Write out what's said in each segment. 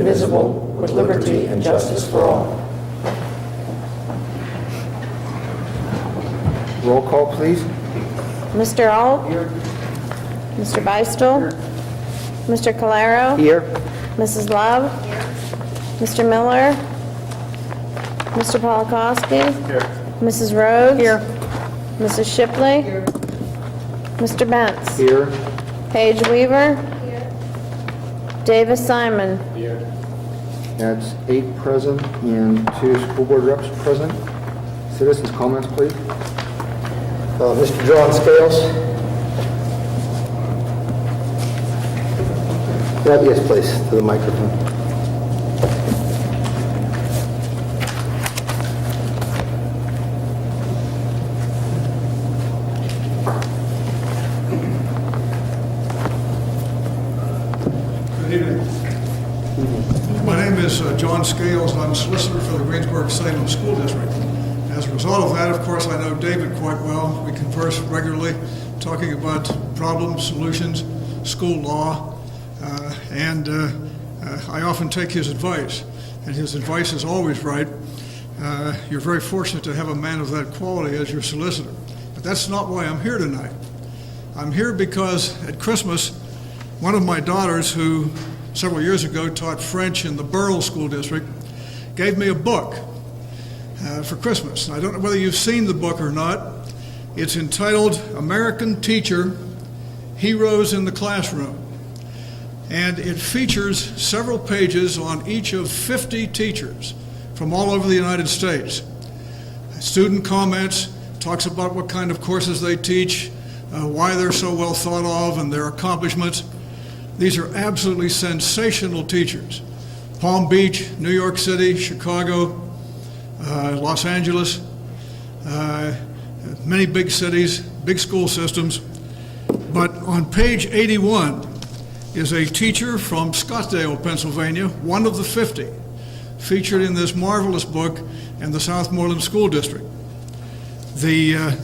indivisible, with liberty and justice for all. Roll call, please. Mr. Alt? Here. Mr. Beistel? Here. Mr. Calero? Here. Mrs. Love? Here. Mr. Miller? Mr. Polakowski? Here. Mrs. Rhodes? Here. Mrs. Shipley? Here. Mr. Bentz? Here. Paige Weaver? Here. Davis Simon? Here. That's 8 present and 2 school board reps present. Citizens' comments, please. Mr. John Scales. Yes, please, to the microphone. Good evening. My name is John Scales, and I'm solicitor for the Greensburg-Salem School District. As a result of that, of course, I know David quite well. We converse regularly, talking about problems, solutions, school law, and I often take his advice, and his advice is always right. You're very fortunate to have a man of that quality as your solicitor. But that's not why I'm here tonight. I'm here because at Christmas, one of my daughters, who several years ago taught French in the Burrell School District, gave me a book for Christmas. I don't know whether you've seen the book or not. It's entitled American Teacher, Heroes in the Classroom. And it features several pages on each of 50 teachers from all over the United States. Student comments, talks about what kind of courses they teach, why they're so well thought of, and their accomplishments. These are absolutely sensational teachers. Palm Beach, New York City, Chicago, Los Angeles, many big cities, big school systems. But on page 81 is a teacher from Scottsdale, Pennsylvania, one of the 50, featured in this marvelous book in the Southmoreland School District. The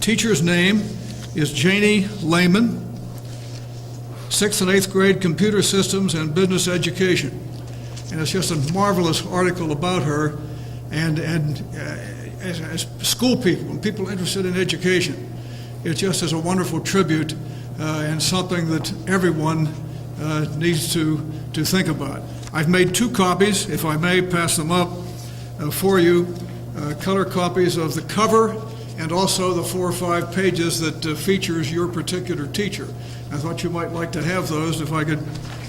teacher's name is Janie Lehman, 6th and 8th grade computer systems and business education. And it's just a marvelous article about her. And as school people and people interested in education, it just is a wonderful tribute and something that everyone needs to think about. I've made 2 copies, if I may pass them up for you, color copies of the cover and also the 4 or 5 pages that features your particular teacher. I thought you might like to have those, if I could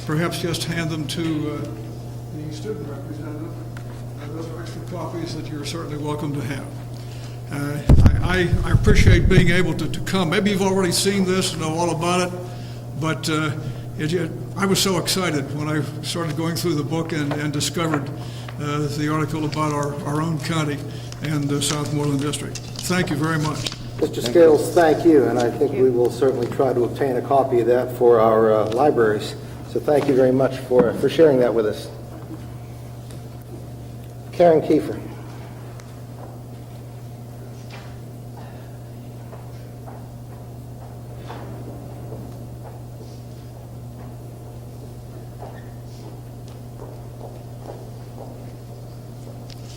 perhaps just hand them to the student representative. Those are extra copies that you're certainly welcome to have. I appreciate being able to come. Maybe you've already seen this, know all about it, but I was so excited when I started going through the book and discovered the article about our own county and the Southmoreland District. Thank you very much. Mr. Scales, thank you, and I think we will certainly try to obtain a copy of that for our libraries. So thank you very much for sharing that with us. Karen Kiefer.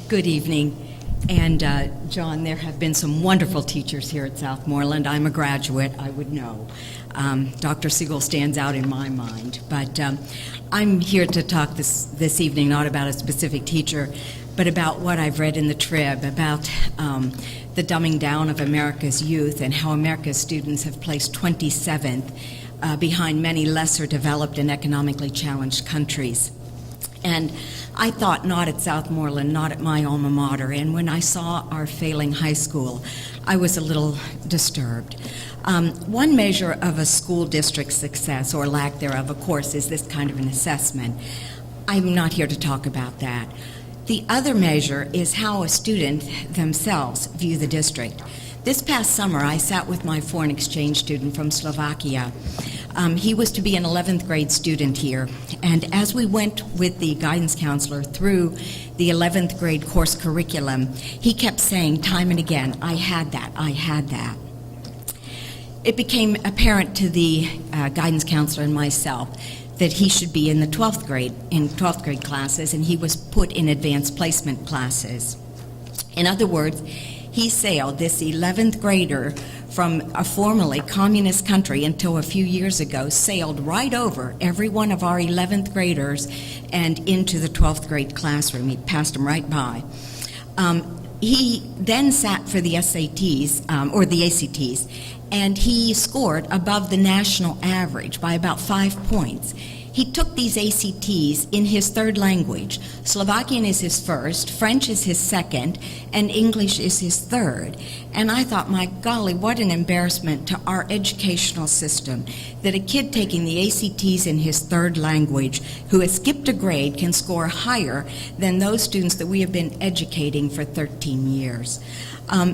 Good evening. And John, there have been some wonderful teachers here at Southmoreland. I'm a graduate, I would know. Dr. Siegel stands out in my mind. But I'm here to talk this evening not about a specific teacher, but about what I've read in the Trib, about the dumbing down of America's youth and how America's students have placed 27th behind many lesser developed and economically challenged countries. And I thought not at Southmoreland, not at my alma mater. And when I saw our failing high school, I was a little disturbed. One measure of a school district's success, or lack thereof, of course, is this kind of an assessment. I'm not here to talk about that. The other measure is how a student themselves view the district. This past summer, I sat with my foreign exchange student from Slovakia. He was to be an 11th grade student here, and as we went with the guidance counselor through the 11th grade course curriculum, he kept saying time and again, I had that, I had that. It became apparent to the guidance counselor and myself that he should be in the 12th grade classes, and he was put in advanced placement classes. In other words, he sailed, this 11th grader from a formerly communist country until a few years ago, sailed right over every one of our 11th graders and into the 12th grade classroom. He passed them right by. He then sat for the SATs, or the ACTs, and he scored above the national average by about 5 points. He took these ACTs in his third language. Slovakian is his first, French is his second, and English is his third. And I thought, my golly, what an embarrassment to our educational system that a kid taking the ACTs in his third language who has skipped a grade can score higher than those students that we have been educating for 13 years.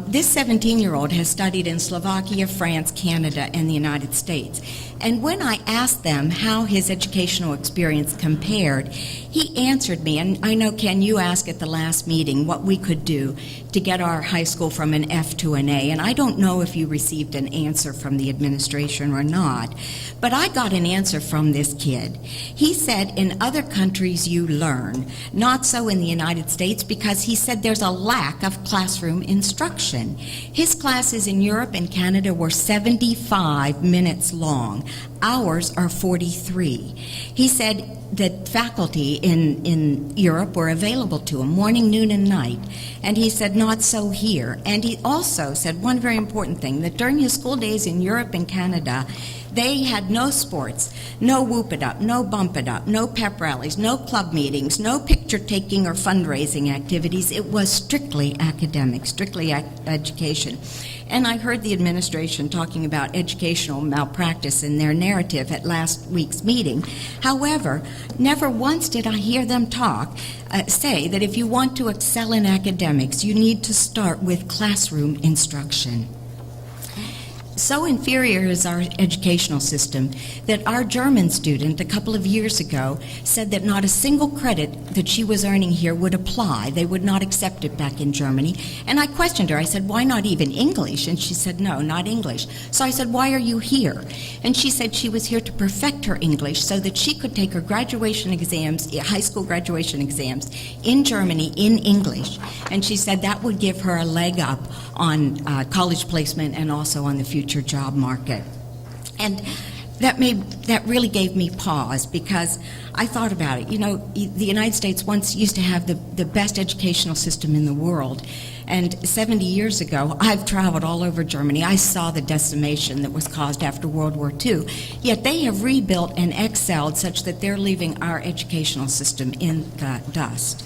This 17-year-old has studied in Slovakia, France, Canada, and the United States. And when I asked them how his educational experience compared, he answered me, and I know, Ken, you asked at the last meeting what we could do to get our high school from an F to an A, and I don't know if you received an answer from the administration or not, but I got an answer from this kid. He said, in other countries you learn, not so in the United States, because he said there's a lack of classroom instruction. His classes in Europe and Canada were 75 minutes long. Ours are 43. He said that faculty in Europe were available to him morning, noon, and night. And he said not so here. And he also said one very important thing, that during his school days in Europe and Canada, they had no sports, no whoop it up, no bump it up, no pep rallies, no club meetings, no picture taking or fundraising activities. It was strictly academic, strictly education. And I heard the administration talking about educational malpractice in their narrative at last week's meeting. However, never once did I hear them say that if you want to excel in academics, you need to start with classroom instruction. So inferior is our educational system that our German student a couple of years ago said that not a single credit that she was earning here would apply. They would not accept it back in Germany. And I questioned her. I said, why not even English? And she said, no, not English. So I said, why are you here? And she said she was here to perfect her English so that she could take her graduation exams, high school graduation exams in Germany in English. And she said that would give her a leg up on college placement and also on the future job market. And that really gave me pause, because I thought about it. You know, the United States once used to have the best educational system in the world. And 70 years ago, I've traveled all over Germany. I saw the decimation that was caused after World War II. Yet they have rebuilt and excelled such that they're leaving our educational system in the dust.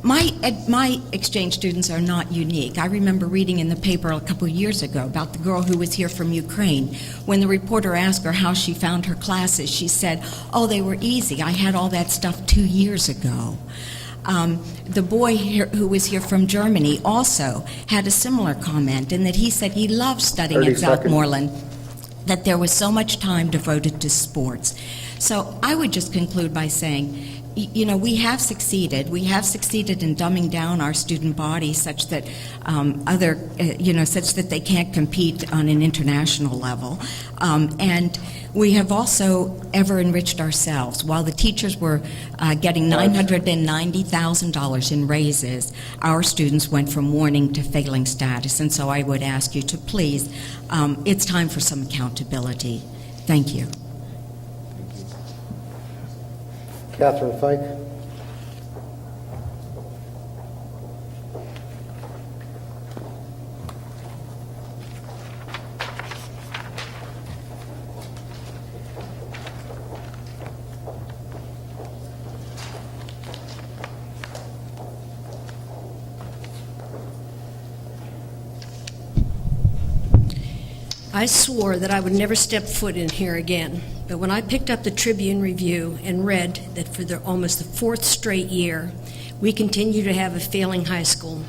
My exchange students are not unique. I remember reading in the paper a couple of years ago about the girl who was here from Ukraine. When the reporter asked her how she found her classes, she said, oh, they were easy. I had all that stuff 2 years ago. The boy here, who was here from Germany, also had a similar comment, in that he said he loved studying at Southmoreland, that there was so much time devoted to sports. So I would just conclude by saying, you know, we have succeeded. We have succeeded in dumbing down our student body such that such that they can't compete on an international level. And we have also ever enriched ourselves. While the teachers were getting $990,000 in raises, our students went from warning to failing status. And so I would ask you to please, it's time for some accountability. Thank you. Catherine Fike. I swore that I would never step foot in here again, but when I picked up the Tribune Review and read that for almost the fourth straight year, we continue to have a failing high school,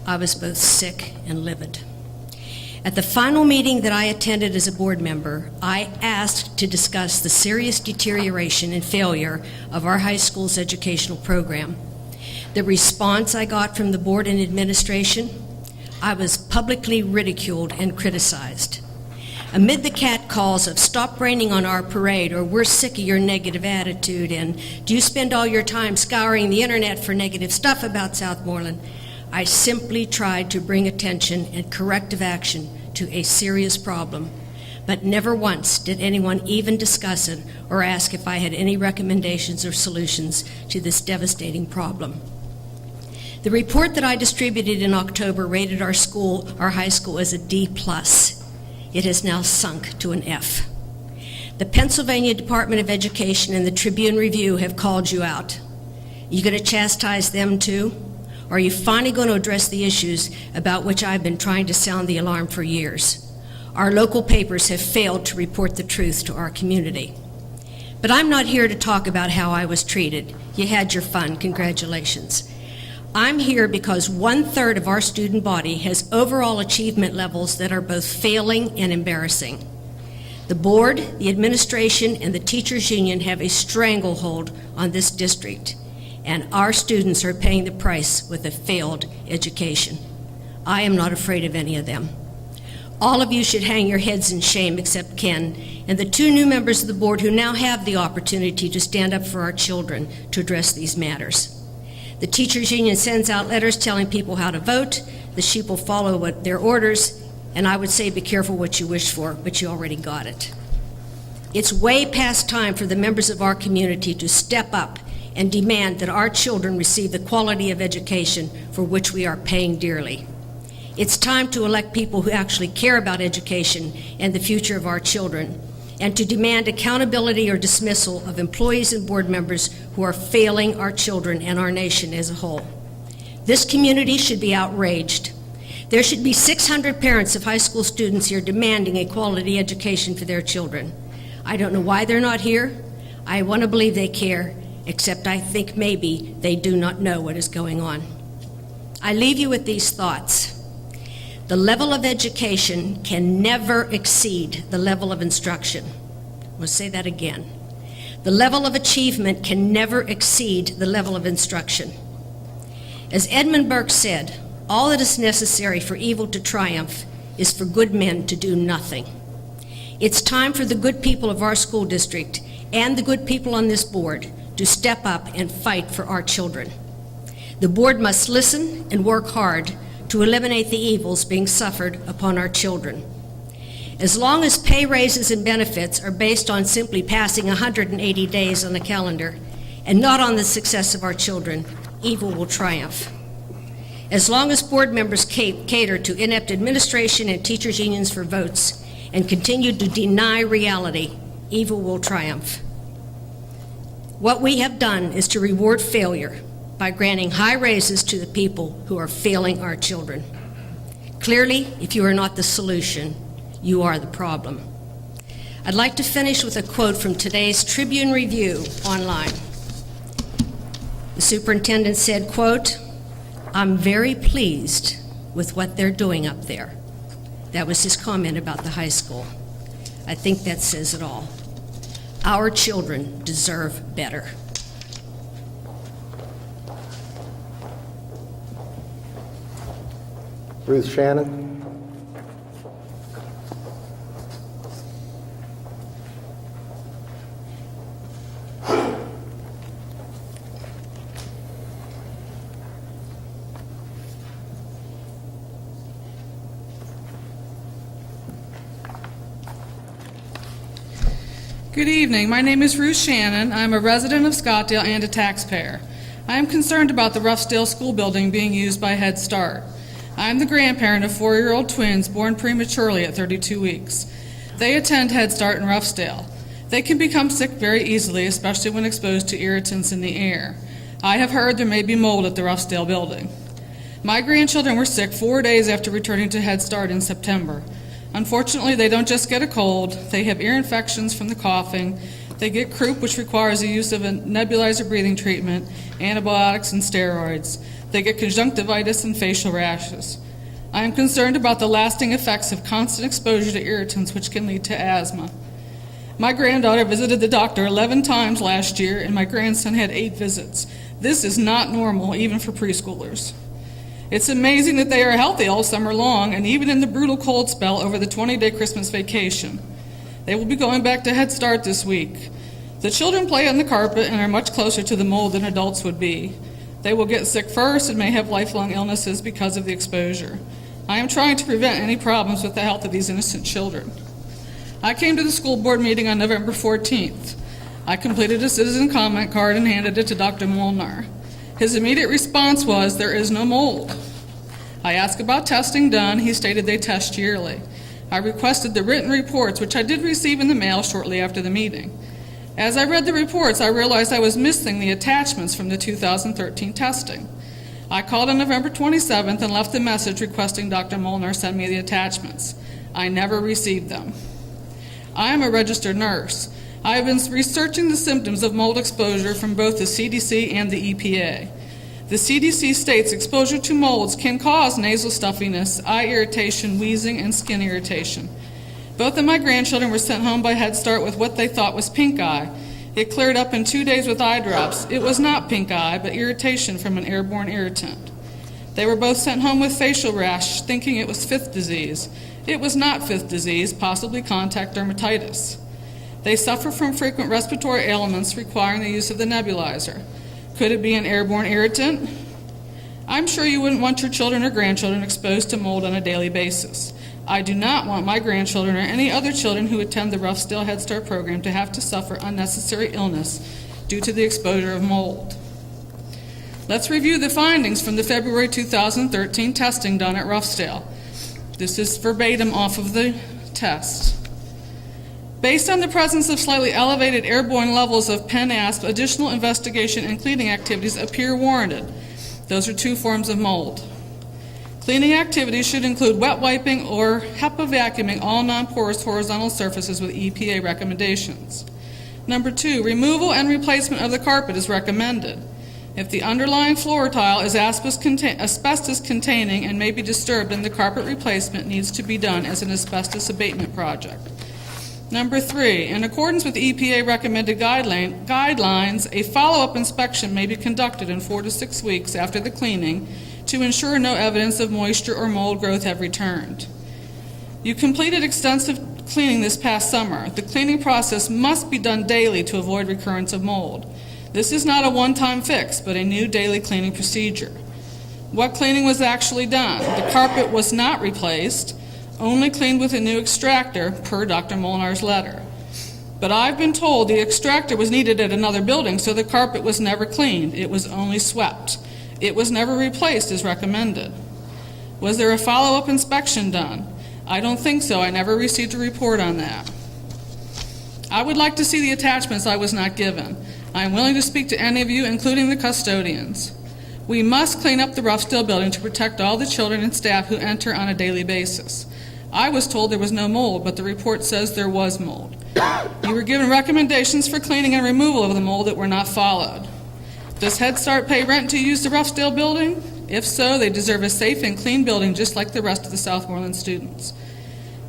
I was both sick and livid. At the final meeting that I attended as a board member, I asked to discuss the serious deterioration and failure of our high school's educational program. The response I got from the board and administration, I was publicly ridiculed and criticized. Amid the catcalls of "stop raining on our parade," or "we're sick of your negative attitude," and "do you spend all your time scouring the internet for negative stuff about Southmoreland," I simply tried to bring attention and corrective action to a serious problem. But never once did anyone even discuss it or ask if I had any recommendations or solutions to this devastating problem. The report that I distributed in October rated our high school, as a D+. It has now sunk to an F. The Pennsylvania Department of Education and the Tribune Review have called you out. Are you going to chastise them too? Or are you finally going to address the issues about which I've been trying to sound the alarm for years? Our local papers have failed to report the truth to our community. But I'm not here to talk about how I was treated. You had your fun, congratulations. I'm here because 1/3 of our student body has overall achievement levels that are both failing and embarrassing. The board, the administration, and the teachers' union have a stranglehold on this district, and our students are paying the price with a failed education. I am not afraid of any of them. All of you should hang your heads in shame except Ken and the 2 new members of the board who now have the opportunity to stand up for our children to address these matters. The teachers' union sends out letters telling people how to vote. The sheep will follow their orders, and I would say be careful what you wish for, but you already got it. It's way past time for the members of our community to step up and demand that our children receive the quality of education for which we are paying dearly. It's time to elect people who actually care about education and the future of our children, and to demand accountability or dismissal of employees and board members who are failing our children and our nation as a whole. This community should be outraged. There should be 600 parents of high school students here demanding a quality education for their children. I don't know why they're not here. I want to believe they care, except I think maybe they do not know what is going on. I leave you with these thoughts. The level of education can never exceed the level of instruction. We'll say that again. The level of achievement can never exceed the level of instruction. As Edmund Burke said, all that is necessary for evil to triumph is for good men to do nothing. It's time for the good people of our school district and the good people on this board to step up and fight for our children. The board must listen and work hard to eliminate the evils being suffered upon our children. As long as pay raises and benefits are based on simply passing 180 days on the calendar and not on the success of our children, evil will triumph. As long as board members cater to inept administration and teachers' unions for votes and continue to deny reality, evil will triumph. What we have done is to reward failure by granting high raises to the people who are failing our children. Clearly, if you are not the solution, you are the problem. I'd like to finish with a quote from today's Tribune Review online. The superintendent said, quote, "I'm very pleased with what they're doing up there." That was his comment about the high school. I think that says it all. Our children deserve better. Ruth Shannon. Good evening. My name is Ruth Shannon. I'm a resident of Scottdale and a taxpayer. I am concerned about the Ruffsdale School building being used by Head Start. I am the grandparent of 4-year-old twins born prematurely at 32 weeks. They attend Head Start in Ruffsdale. They can become sick very easily, especially when exposed to irritants in the air. I have heard there may be mold at the Ruffsdale building. My grandchildren were sick 4 days after returning to Head Start in September. Unfortunately, they don't just get a cold. They have ear infections from the coughing. They get croup, which requires the use of a nebulizer breathing treatment, antibiotics, and steroids. They get conjunctivitis and facial rashes. I am concerned about the lasting effects of constant exposure to irritants, which can lead to asthma. My granddaughter visited the doctor 11 times last year, and my grandson had 8 visits. This is not normal, even for preschoolers. It's amazing that they are healthy all summer long and even in the brutal cold spell over the 20-day Christmas vacation. They will be going back to Head Start this week. The children play on the carpet and are much closer to the mold than adults would be. They will get sick first and may have lifelong illnesses because of the exposure. I am trying to prevent any problems with the health of these innocent children. I came to the school board meeting on November 14th. I completed a citizen comment card and handed it to Dr. Molnar. His immediate response was, "There is no mold." I asked about testing done. He stated they test yearly. I requested the written reports, which I did receive in the mail shortly after the meeting. As I read the reports, I realized I was missing the attachments from the 2013 testing. I called on November 27th and left a message requesting Dr. Molnar send me the attachments. I never received them. I am a registered nurse. I have been researching the symptoms of mold exposure from both the CDC and the EPA. The CDC states exposure to molds can cause nasal stuffiness, eye irritation, wheezing, and skin irritation. Both of my grandchildren were sent home by Head Start with what they thought was pink eye. It cleared up in 2 days with eye drops. It was not pink eye, but irritation from an airborne irritant. They were both sent home with facial rash, thinking it was fifth disease. It was not fifth disease, possibly contact dermatitis. They suffer from frequent respiratory ailments requiring the use of the nebulizer. Could it be an airborne irritant? I'm sure you wouldn't want your children or grandchildren exposed to mold on a daily basis. I do not want my grandchildren or any other children who attend the Roughdale Head Start program to have to suffer unnecessary illness due to the exposure of mold. Let's review the findings from the February 2013 testing done at Roughdale. This is verbatim off of the test. Based on the presence of slightly elevated airborne levels of pen-asp, additional investigation and cleaning activities appear warranted. Those are 2 forms of mold. Cleaning activities should include wet wiping or HEPA vacuuming all non-porous horizontal surfaces with EPA recommendations. Number 2, removal and replacement of the carpet is recommended. If the underlying floor tile is asbestos containing and may be disturbed, then the carpet replacement needs to be done as an asbestos abatement project. Number 3, in accordance with EPA recommended guidelines, a follow-up inspection may be conducted in 4 to 6 weeks after the cleaning to ensure no evidence of moisture or mold growth have returned. You completed extensive cleaning this past summer. The cleaning process must be done daily to avoid recurrence of mold. This is not a one-time fix, but a new daily cleaning procedure. What cleaning was actually done? The carpet was not replaced, only cleaned with a new extractor, per Dr. Molnar's letter. But I've been told the extractor was needed at another building, so the carpet was never cleaned. It was only swept. It was never replaced as recommended. Was there a follow-up inspection done? I don't think so. I never received a report on that. I would like to see the attachments I was not given. I am willing to speak to any of you, including the custodians. We must clean up the Roughdale building to protect all the children and staff who enter on a daily basis. I was told there was no mold, but the report says there was mold. You were given recommendations for cleaning and removal of the mold that were not followed. Does Head Start pay rent to use the Roughdale building? If so, they deserve a safe and clean building just like the rest of the Southmoreland students.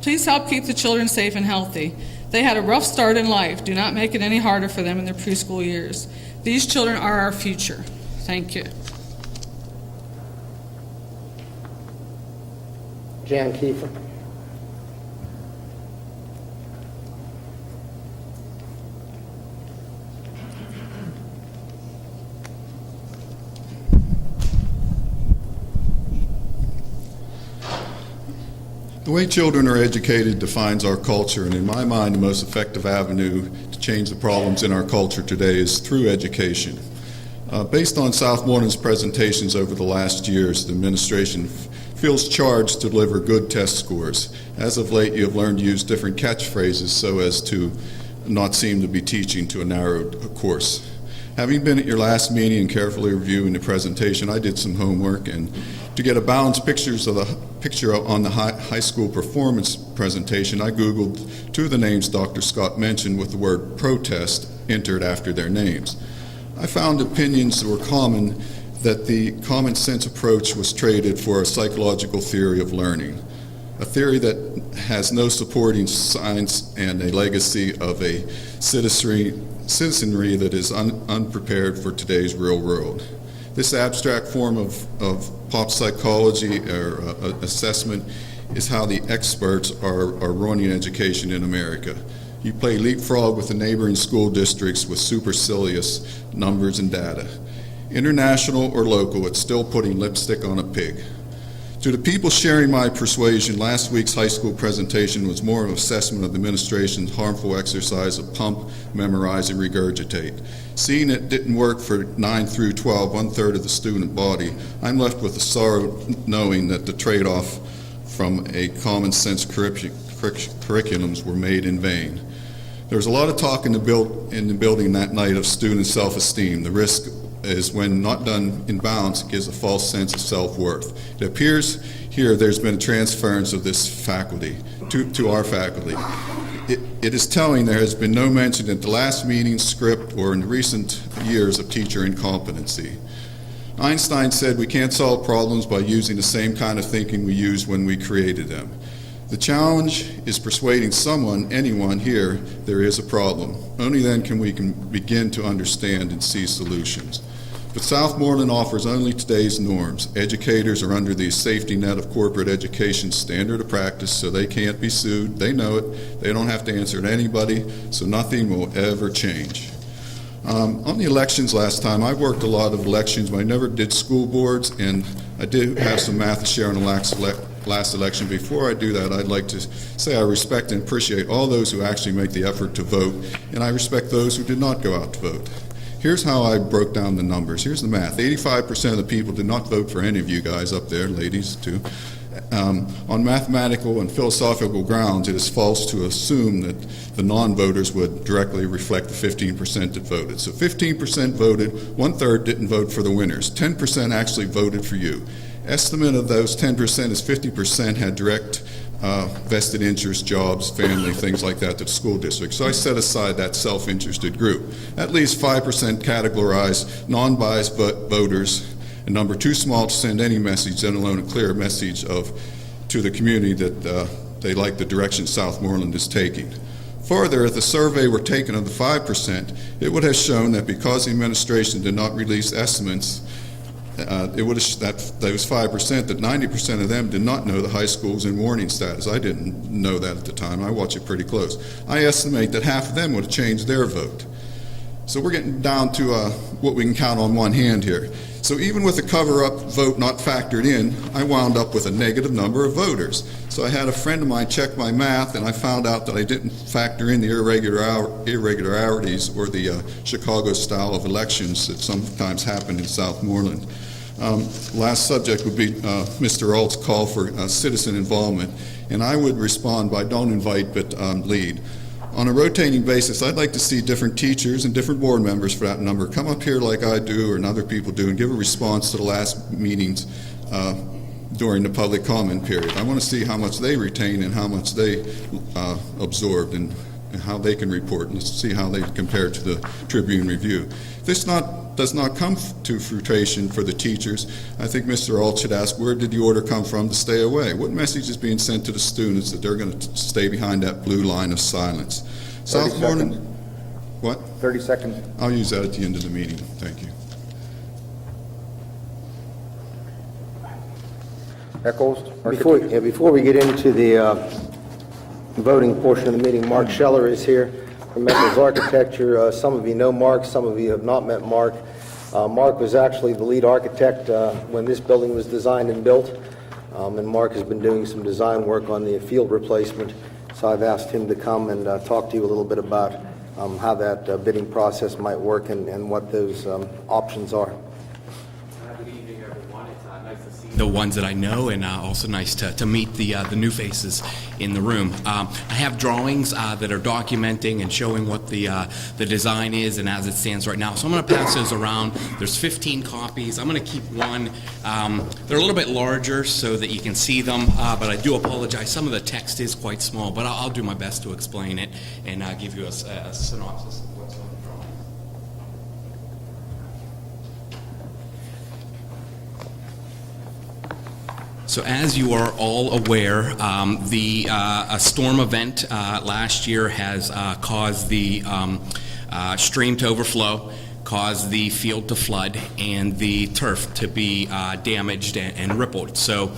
Please help keep the children safe and healthy. They had a rough start in life. Do not make it any harder for them in their preschool years. These children are our future. Thank you. Jan Kiefer. The way children are educated defines our culture, and in my mind, the most effective avenue to change the problems in our culture today is through education. Based on Southmoreland's presentations over the last years, the administration feels charged to deliver good test scores. As of late, you have learned to use different catchphrases so as to not seem to be teaching to a narrowed course. Having been at your last meeting and carefully reviewing the presentation, I did some homework, and to get a balanced picture on the high school performance presentation, I Googled 2 of the names Dr. Scott mentioned with the word protest entered after their names. I found opinions that were common that the common sense approach was traded for a psychological theory of learning, a theory that has no supporting science and a legacy of a citizenry that is unprepared for today's real world. This abstract form of pop psychology or assessment is how the experts are running education in America. You play leapfrog with the neighboring school districts with supercilious numbers and data. International or local, it's still putting lipstick on a pig. To the people sharing my persuasion, last week's high school presentation was more of an assessment of the administration's harmful exercise of pump, memorize, and regurgitate. Seeing it didn't work for 9 through 12, 1/3 of the student body, I'm left with the sorrow knowing that the trade-off from a common sense curriculums were made in vain. There was a lot of talk in the building that night of student self-esteem. The risk is when not done in balance, it gives a false sense of self-worth. It appears here there's been a transference of this faculty to our faculty. It is telling there has been no mention at the last meeting script or in recent years of teacher incompetency. Einstein said we can't solve problems by using the same kind of thinking we used when we created them. The challenge is persuading someone, anyone here, there is a problem. Only then can we begin to understand and see solutions. But Southmoreland offers only today's norms. Educators are under the safety net of corporate education standard of practice, so they can't be sued. They know it. They don't have to answer to anybody, so nothing will ever change. On the elections last time, I worked a lot of elections, but I never did school boards, and I did have some math to share on the last election. Before I do that, I'd like to say I respect and appreciate all those who actually make the effort to vote, and I respect those who did not go out to vote. Here's how I broke down the numbers. Here's the math. 85% of the people did not vote for any of you guys up there, ladies too. On mathematical and philosophical grounds, it is false to assume that the non-voters would directly reflect the 15% that voted. So 15% voted, 1/3 didn't vote for the winners. 10% actually voted for you. Estimate of those 10% is 50% had direct vested interest, jobs, family, things like that to the school district. So I set aside that self-interested group. At least 5% categorized non-biased voters, a number too small to send any message, let alone a clear message to the community that they like the direction Southmoreland is taking. Further, if the survey were taken of the 5%, it would have shown that because the administration did not release estimates, it would have that those 5%, that 90% of them did not know the high school was in warning status. I didn't know that at the time. I watch it pretty close. I estimate that half of them would have changed their vote. So we're getting down to what we can count on one hand here. So even with the cover-up vote not factored in, I wound up with a negative number of voters. So I had a friend of mine check my math, and I found out that I didn't factor in the irregularities or the Chicago style of elections that sometimes happen in Southmoreland. Last subject would be Mr. Alt's call for citizen involvement, and I would respond by don't invite but lead. On a rotating basis, I'd like to see different teachers and different board members for that number come up here like I do and other people do and give a response to the last meetings during the public comment period. I want to see how much they retain and how much they absorbed and how they can report and see how they compare to the Tribune Review. If this does not come to fruition for the teachers, I think Mr. Alt should ask, where did the order come from to stay away? What message is being sent to the students that they're going to stay behind that blue line of silence? 30 Southmoreland, seconds. what? 30 seconds. I'll use that at the end of the meeting. Thank you. Echols? Before we get into the voting portion of the meeting, Mark Scheller is here from Echols Architecture. Some of you know Mark, some of you have not met Mark. Mark was actually the lead architect when this building was designed and built, and Mark has been doing some design work on the field replacement, so I've asked him to come and talk to you a little bit about how that bidding process might work and what those options are. Good evening, everyone. It's nice to see the ones that I know, and also nice to meet the new faces in the room. I have drawings that are documenting and showing what the design is and as it stands right now. So I'm going to pass those around. There's 15 copies. I'm going to keep one. They're a little bit larger so that you can see them, but I do apologize. Some of the text is quite small, but I'll do my best to explain it and give you a synopsis of what's on the drawing. So as you are all aware, a storm event last year has caused the stream to overflow. caused the field to flood and the turf to be damaged and rippled. So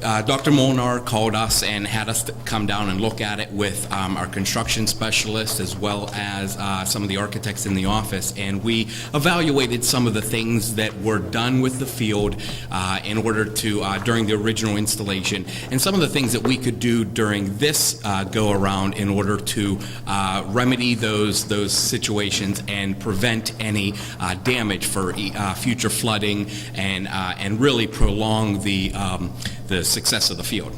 Dr. Molnar called us and had us come down and look at it with our construction specialist as well as some of the architects in the office, and we evaluated some of the things that were done with the field in order to, during the original installation, and some of the things that we could do during this go-around in order to remedy those situations and prevent any damage for future flooding and really prolong the success of the field.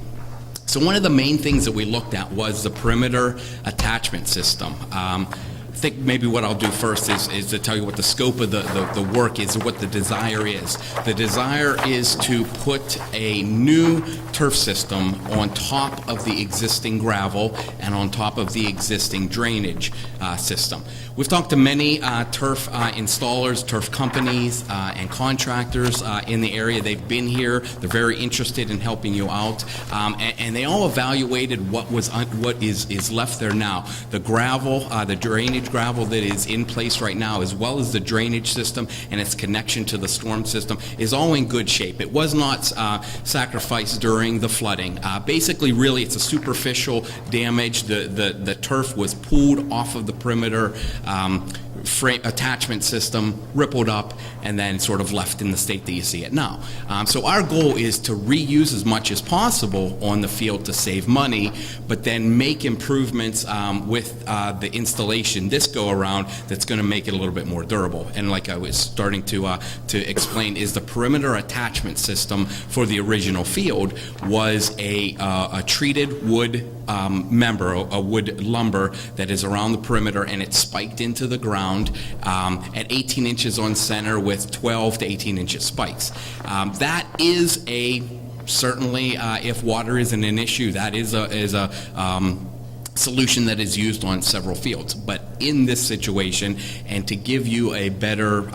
So one of the main things that we looked at was the perimeter attachment system. I think maybe what I'll do first is to tell you what the scope of the work is, what the desire is. The desire is to put a new turf system on top of the existing gravel and on top of the existing drainage system. We've talked to many turf installers, turf companies, and contractors in the area. They've been here. They're very interested in helping you out, and they all evaluated what is left there now. The gravel, the drainage gravel that is in place right now, as well as the drainage system and its connection to the storm system, is all in good shape. It was not sacrificed during the flooding. Basically, really, it's a superficial damage. The turf was pulled off of the perimeter frame attachment system, rippled up, and then sort of left in the state that you see it now. So our goal is to reuse as much as possible on the field to save money, but then make improvements with the installation this go-around that's going to make it a little bit more durable. And like I was starting to explain, is the perimeter attachment system for the original field was a treated wood member, a wood lumber that is around the perimeter, and it's spiked into the ground at 18 inches on center with 12 to 18 inches spikes. That is certainly, if water isn't an issue, that is a solution that is used on several fields. But in this situation, and to give you a better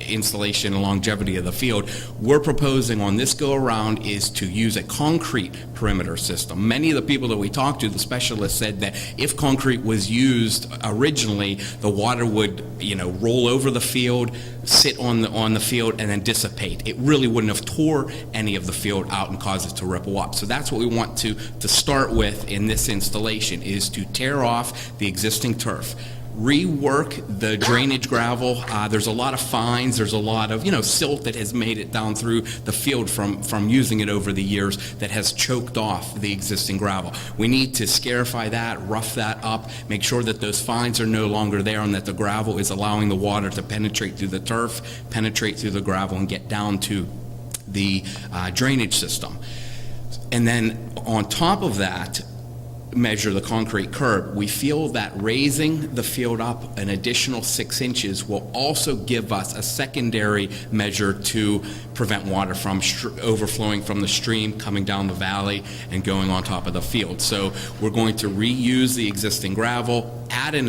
installation and longevity of the field, we're proposing on this go-around is to use a concrete perimeter system. Many of the people that we talked to, the specialists, said that if concrete was used originally, the water would, roll over the field, sit on the field, and then dissipate. It really wouldn't have tore any of the field out and caused it to ripple up. So that's what we want to start with in this installation, is to tear off the existing turf, rework the drainage gravel. There's a lot of fines, there's a lot of silt that has made it down through the field from using it over the years that has choked off the existing gravel. We need to scarify that, rough that up, make sure that those fines are no longer there and that the gravel is allowing the water to penetrate through the turf, penetrate through the gravel, and get down to the drainage system. And then on top of that, measure the concrete curb. We feel that raising the field up an additional 6 inches will also give us a secondary measure to prevent water from overflowing from the stream, coming down the valley, and going on top of the field. So we're going to reuse the existing gravel, add an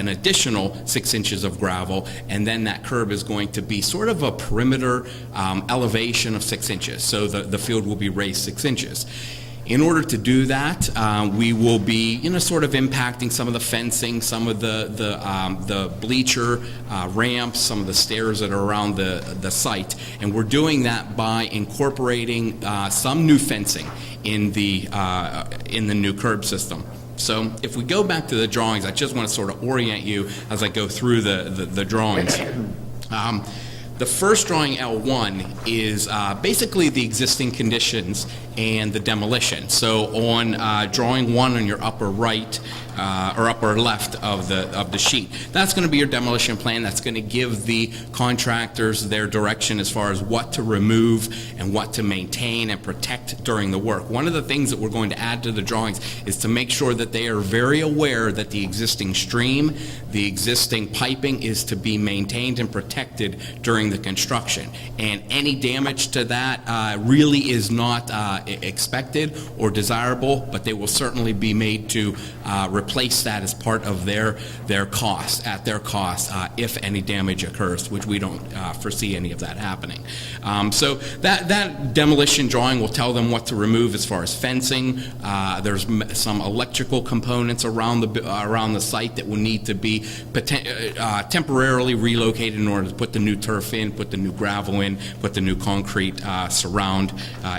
additional 6 inches of gravel, and then that curb is going to be sort of a perimeter elevation of 6 inches. So the field will be raised 6 inches. In order to do that, we will be, sort of impacting some of the fencing, some of the bleacher ramps, some of the stairs that are around the site, and we're doing that by incorporating some new fencing in the new curb system. So if we go back to the drawings, I just want to sort of orient you as I go through the drawings. The first drawing, L1, is basically the existing conditions and the demolition. So on drawing 1 on your upper right or upper left of the sheet, that's going to be your demolition plan. That's going to give the contractors their direction as far as what to remove and what to maintain and protect during the work. One of the things that we're going to add to the drawings is to make sure that they are very aware that the existing stream, the existing piping is to be maintained and protected during the construction. And any damage to that really is not expected or desirable, but they will certainly be made to replace that as part of their cost, at their cost, if any damage occurs, which we don't foresee any of that happening. So that demolition drawing will tell them what to remove as far as fencing. There's some electrical components around the site that will need to be temporarily relocated in order to put the new turf in, put the new gravel in, put the new concrete surround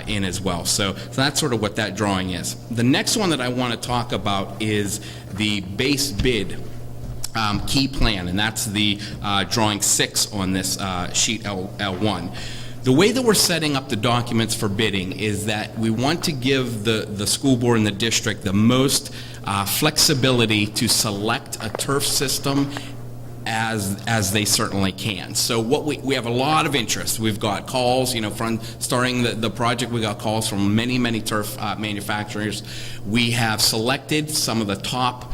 in as well. So that's sort of what that drawing is. The next one that I want to talk about is the base bid key plan, and that's the drawing 6 on this sheet L1. The way that we're setting up the documents for bidding is that we want to give the school board and the district the most flexibility to select a turf system as they certainly can. So what we have a lot of interest. We've got calls, from starting the project, we got calls from many turf manufacturers. We have selected some of the top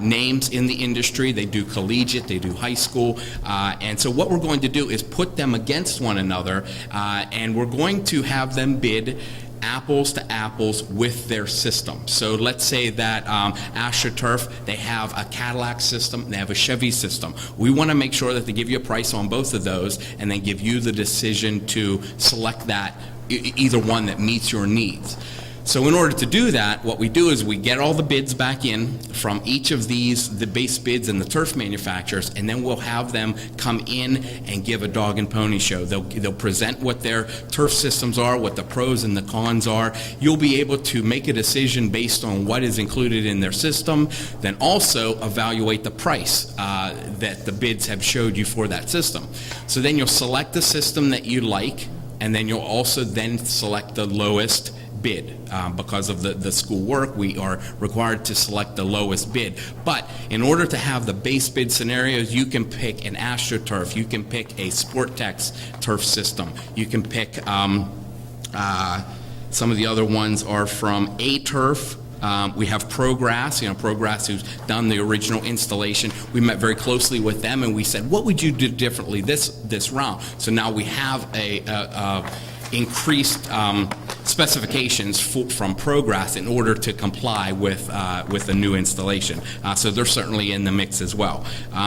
names in the industry. They do collegiate, they do high school, and so what we're going to do is put them against one another, and we're going to have them bid apples to apples with their system. So let's say that AstroTurf, they have a Cadillac system, they have a Chevy system. We want to make sure that they give you a price on both of those and then give you the decision to select that, either one that meets your needs. So in order to do that, what we do is we get all the bids back in from each of these, the base bids and the turf manufacturers, and then we'll have them come in and give a dog and pony show. They'll present what their turf systems are, what the pros and the cons are. You'll be able to make a decision based on what is included in their system, then also evaluate the price that the bids have showed you for that system. So then you'll select the system that you like, and then you'll also then select the lowest bid. Because of the school work, we are required to select the lowest bid. But in order to have the base bid scenarios, you can pick an AstroTurf, you can pick a Sportex turf system, you can pick some of the other ones are from A-Turf. We have ProGrass, ProGrass, who's done the original installation. We met very closely with them and we said, what would you do differently this round? So now we have a increased specifications from ProGrass in order to comply with the new installation. So they're certainly in the mix as well.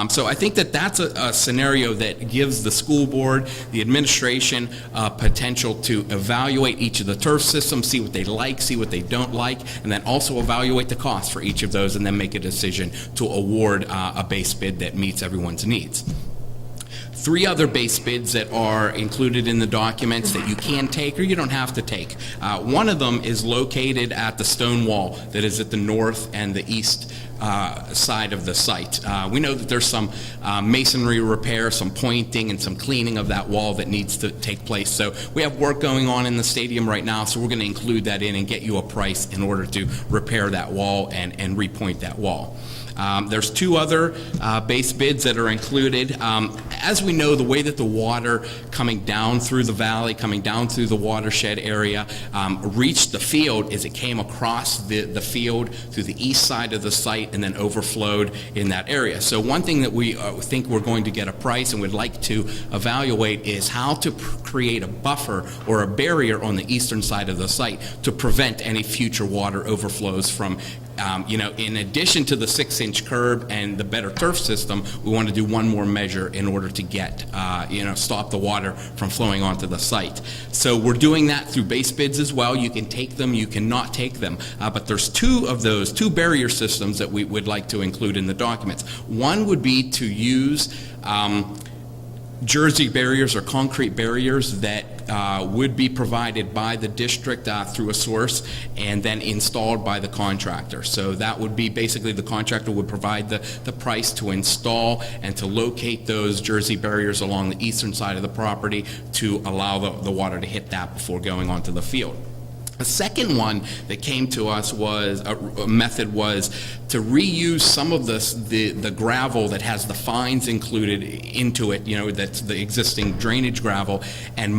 So I think that's a scenario that gives the school board, the administration, potential to evaluate each of the turf systems, see what they like, see what they don't like, and then also evaluate the cost for each of those and then make a decision to award a base bid that meets everyone's needs. 3 other base bids that are included in the documents that you can take or you don't have to take. One of them is located at the stone wall that is at the north and the east side of the site. We know that there's some masonry repair, some pointing, and some cleaning of that wall that needs to take place. So we have work going on in the stadium right now, so we're going to include that in and get you a price in order to repair that wall and repoint that wall. There's 2 other base bids that are included. As we know, the way that the water coming down through the valley, coming down through the watershed area, reached the field is it came across the field through the east side of the site and then overflowed in that area. So one thing that we think we're going to get a price and would like to evaluate is how to create a buffer or a barrier on the eastern side of the site to prevent any future water overflows from in addition to the 6-inch curb and the better turf system, we want to do one more measure in order to get, stop the water from flowing onto the site. So we're doing that through base bids as well. You can take them, you cannot take them. But there's 2 of those, 2 barrier systems that we would like to include in the documents. One would be to use jersey barriers or concrete barriers that would be provided by the district through a source and then installed by the contractor. So that would be basically the contractor would provide the price to install and to locate those jersey barriers along the eastern side of the property to allow the water to hit that before going onto the field. The second one that came to us was a method was to reuse some of the gravel that has the fines included into it, that's the existing drainage gravel, and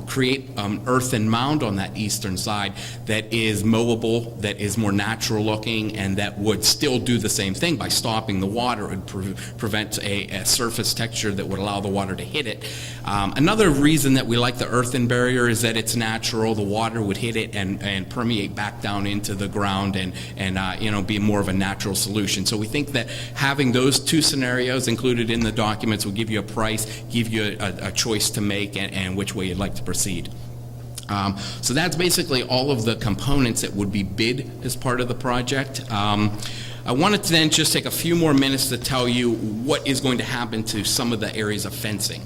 create an earthen mound on that eastern side that is mowable, that is more natural looking, and that would still do the same thing by stopping the water and prevent a surface texture that would allow the water to hit it. Another reason that we like the earthen barrier is that it's natural. The water would hit it and permeate back down into the ground and be more of a natural solution. So we think that having those two scenarios included in the documents will give you a price, give you a choice to make, and which way you'd like to proceed. So that's basically all of the components that would be bid as part of the project. I wanted to then just take a few more minutes to tell you what is going to happen to some of the areas of fencing.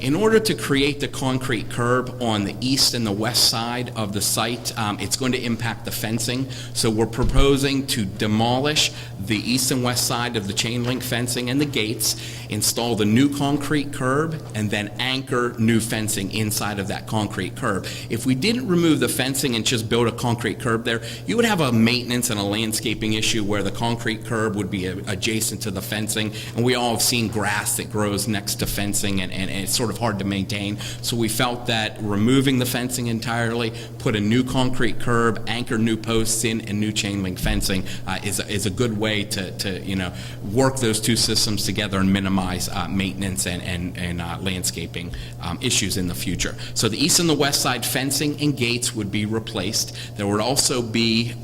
In order to create the concrete curb on the east and the west side of the site, it's going to impact the fencing. So we're proposing to demolish the east and west side of the chain link fencing and the gates, install the new concrete curb, and then anchor new fencing inside of that concrete curb. If we didn't remove the fencing and just build a concrete curb there, you would have a maintenance and a landscaping issue where the concrete curb would be adjacent to the fencing, and we all have seen grass that grows next to fencing, and it's sort of hard to maintain. So we felt that removing the fencing entirely, put a new concrete curb, anchor new posts in, and new chain link fencing is a good way to work those two systems together and minimize maintenance and landscaping issues in the future. So the east and the west side fencing and gates would be replaced. There would also be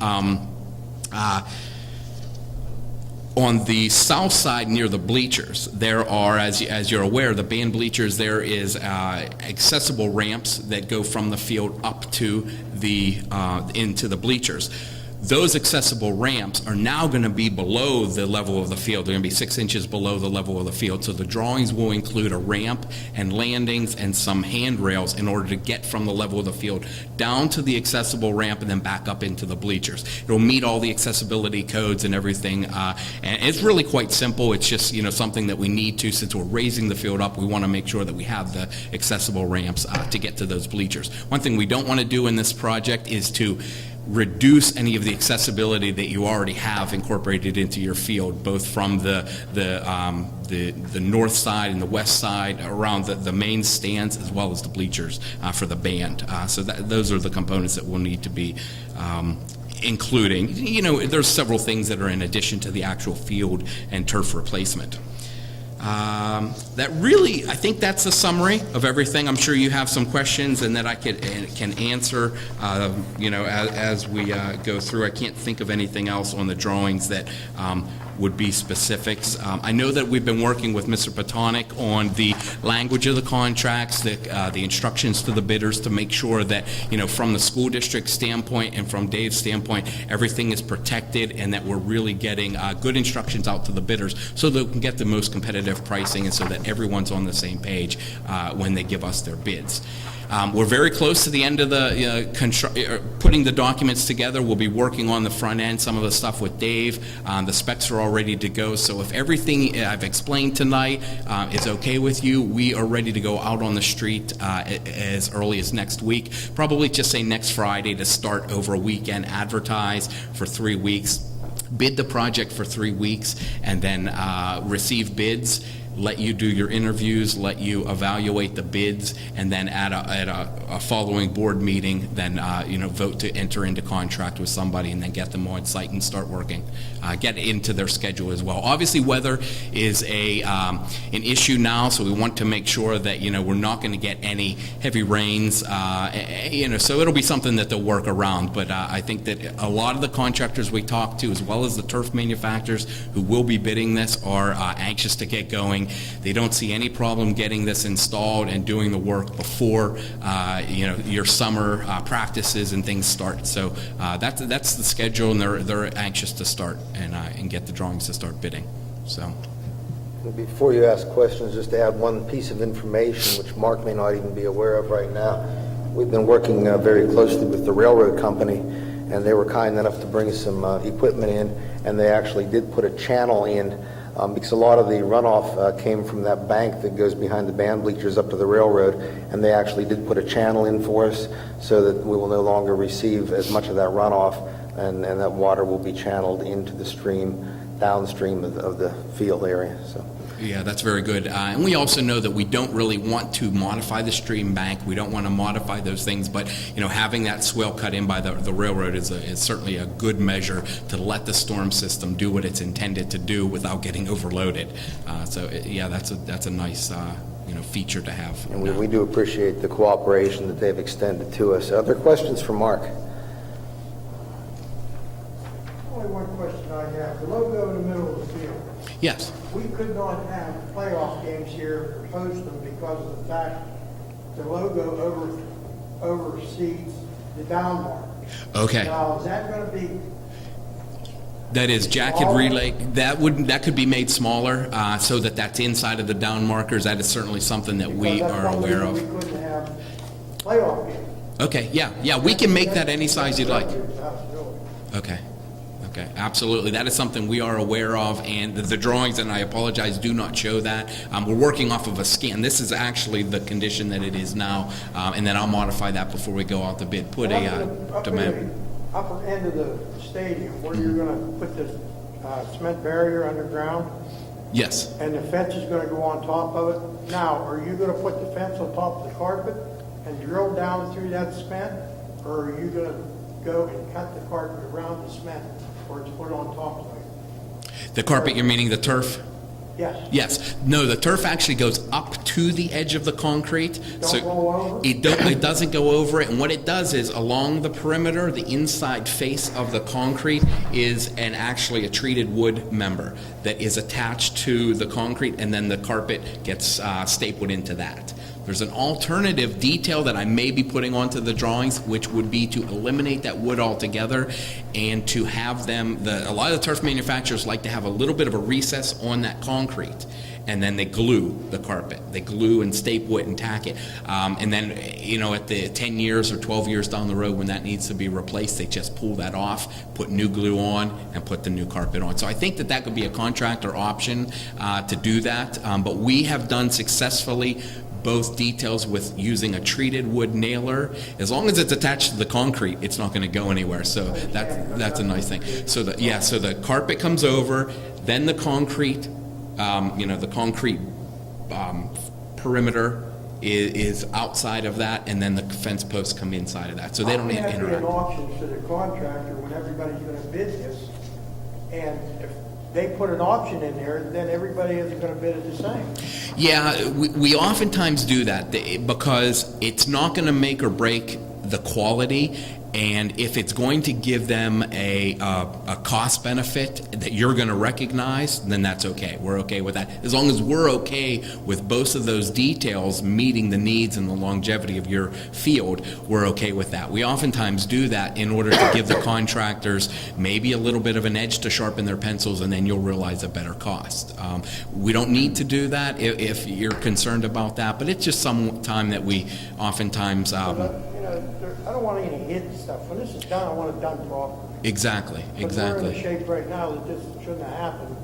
on the south side near the bleachers, there are, as you're aware, the band bleachers, there is accessible ramps that go from the field up to into the bleachers. Those accessible ramps are now going to be below the level of the field. They're going to be 6 inches below the level of the field. So the drawings will include a ramp and landings and some handrails in order to get from the level of the field down to the accessible ramp and then back up into the bleachers. It'll meet all the accessibility codes and everything. And it's really quite simple. It's just something that we need to, since we're raising the field up, we want to make sure that we have the accessible ramps to get to those bleachers. One thing we don't want to do in this project is to reduce any of the accessibility that you already have incorporated into your field, both from the north side and the west side around the main stands, as well as the bleachers for the band. So those are the components that will need to be including. There's several things that are in addition to the actual field and turf replacement. That really, I think that's a summary of everything. I'm sure you have some questions and that I can answer, as we go through. I can't think of anything else on the drawings that would be specifics. I know that we've been working with Mr. Patonic on the language of the contracts, the instructions to the bidders, to make sure that, from the school district standpoint and from Dave's standpoint, everything is protected and that we're really getting good instructions out to the bidders so that we can get the most competitive pricing and so that everyone's on the same page when they give us their bids. We're very close to the end of the putting the documents together. We'll be working on the front end, some of the stuff with Dave. The specs are all ready to go. So if everything I've explained tonight is okay with you, we are ready to go out on the street as early as next week. Probably just say next Friday to start over a weekend, advertise for 3 weeks, bid the project for 3 weeks, and then receive bids, let you do your interviews, let you evaluate the bids, and then at a following board meeting, then vote to enter into contract with somebody and then get them on site and start working, get into their schedule as well. Obviously, weather is an issue now, so we want to make sure that we're not going to get any heavy rains, so it'll be something that they'll work around. But I think that a lot of the contractors we talk to, as well as the turf manufacturers who will be bidding this, are anxious to get going. They don't see any problem getting this installed and doing the work before your summer practices and things start. So that's the schedule, and they're anxious to start and get the drawings to start bidding. So. Before you ask questions, just to add one piece of information which Mark may not even be aware of right now. We've been working very closely with the railroad company, and they were kind enough to bring some equipment in, and they actually did put a channel in because a lot of the runoff came from that bank that goes behind the band bleachers up to the railroad, and they actually did put a channel in for us so that we will no longer receive as much of that runoff, and that water will be channeled into the stream, downstream of the field area. So. Yeah, that's very good. And we also know that we don't really want to modify the stream bank. We don't want to modify those things, but having that swale cut in by the railroad is certainly a good measure to let the storm system do what it's intended to do without getting overloaded. That's a nice feature to have. And we do appreciate the cooperation that they've extended to us. Other questions for Mark? Only one question I have. The logo in the middle of the field. Yes. We could not have playoff games here or host them because of the fact the logo oversees the down mark. Okay. Now, is that going to be? That is, Jack had relayed, that could be made smaller so that that's inside of the down markers. That is certainly something that we are aware of. We couldn't have playoff games. Okay, yeah, we can make that any size you'd like. Okay, absolutely. That is something we are aware of, and the drawings, and I apologize, do not show that. We're working off of a scan. This is actually the condition that it is now, and then I'll modify that before we go out to bid. Put a demand. Upper end of the stadium, where you're going to put the cement barrier underground, Yes. and the fence is going to go on top of it. Now, are you going to put the fence on top of the carpet and drill down through that cement, or are you going to go and cut the carpet around the cement, or it's put on top of it? The carpet, you're meaning the turf? Yes. Yes. No, the turf actually goes up to the edge of the concrete. Don't go over? It doesn't go over it, and what it does is along the perimeter, the inside face of the concrete is actually a treated wood member that is attached to the concrete, and then the carpet gets stapled into that. There's an alternative detail that I may be putting onto the drawings, which would be to eliminate that wood altogether and to have them, a lot of the turf manufacturers like to have a little bit of a recess on that concrete, and then they glue the carpet. They glue and staple it and tack it. And then, at the 10 years or 12 years down the road when that needs to be replaced, they just pull that off, put new glue on, and put the new carpet on. So I think that could be a contractor option to do that. But we have done successfully both details with using a treated wood nailer. As long as it's attached to the concrete, it's not going to go anywhere. So that's a nice thing. So the carpet comes over, then the concrete, perimeter is outside of that, and then the fence posts come inside of that. So they don't have to be an interact. auction to the contractor when everybody's going to bid this, and if they put an option in there, then everybody is going to bid it the same. Yeah, we oftentimes do that because it's not going to make or break the quality, and if it's going to give them a cost benefit that you're going to recognize, then that's okay. We're okay with that. As long as we're okay with both of those details meeting the needs and the longevity of your field, we're okay with that. We oftentimes do that in order to give the contractors maybe a little bit of an edge to sharpen their pencils, and then you'll realize a better cost. We don't need to do that if you're concerned about that, but it's just some time that we oftentimes... I don't want any hidden stuff. When this is done, I want it done properly. Exactly. But we're in the shape right now that this shouldn't have happened.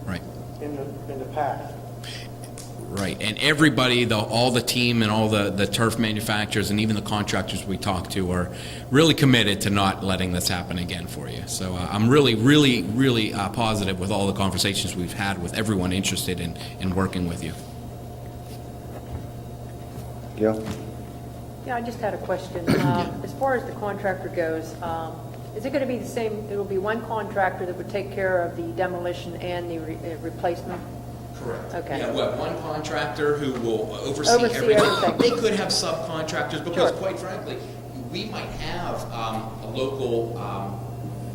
Right. In the past. Right, and everybody, all the team and all the turf manufacturers and even the contractors we talk to are really committed to not letting this happen again for you. So I'm really positive with all the conversations we've had with everyone interested in working with you. Gail? Yeah, I just had a question. As far as the contractor goes, is it going to be the same, it will be one contractor that would take care of the demolition and the replacement? Correct. Okay. Yeah, one contractor who will oversee Everything. They could have subcontractors because, quite frankly, we might have a local,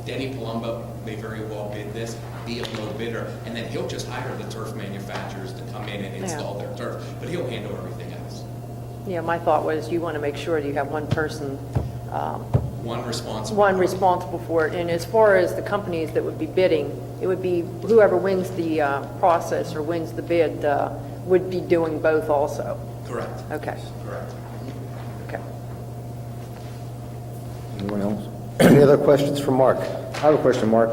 Denny Palumbo may very well bid this, be a low bidder, and then he'll just hire the turf manufacturers to come in and install their turf, but he'll handle everything else. Yeah, my thought was you want to make sure that you have one person. One responsible. One responsible for it. And as far as the companies that would be bidding, it would be whoever wins the process or wins the bid would be doing both also. Correct. Okay. Correct. Okay. Anyone else? Any other questions for Mark? I have a question, Mark.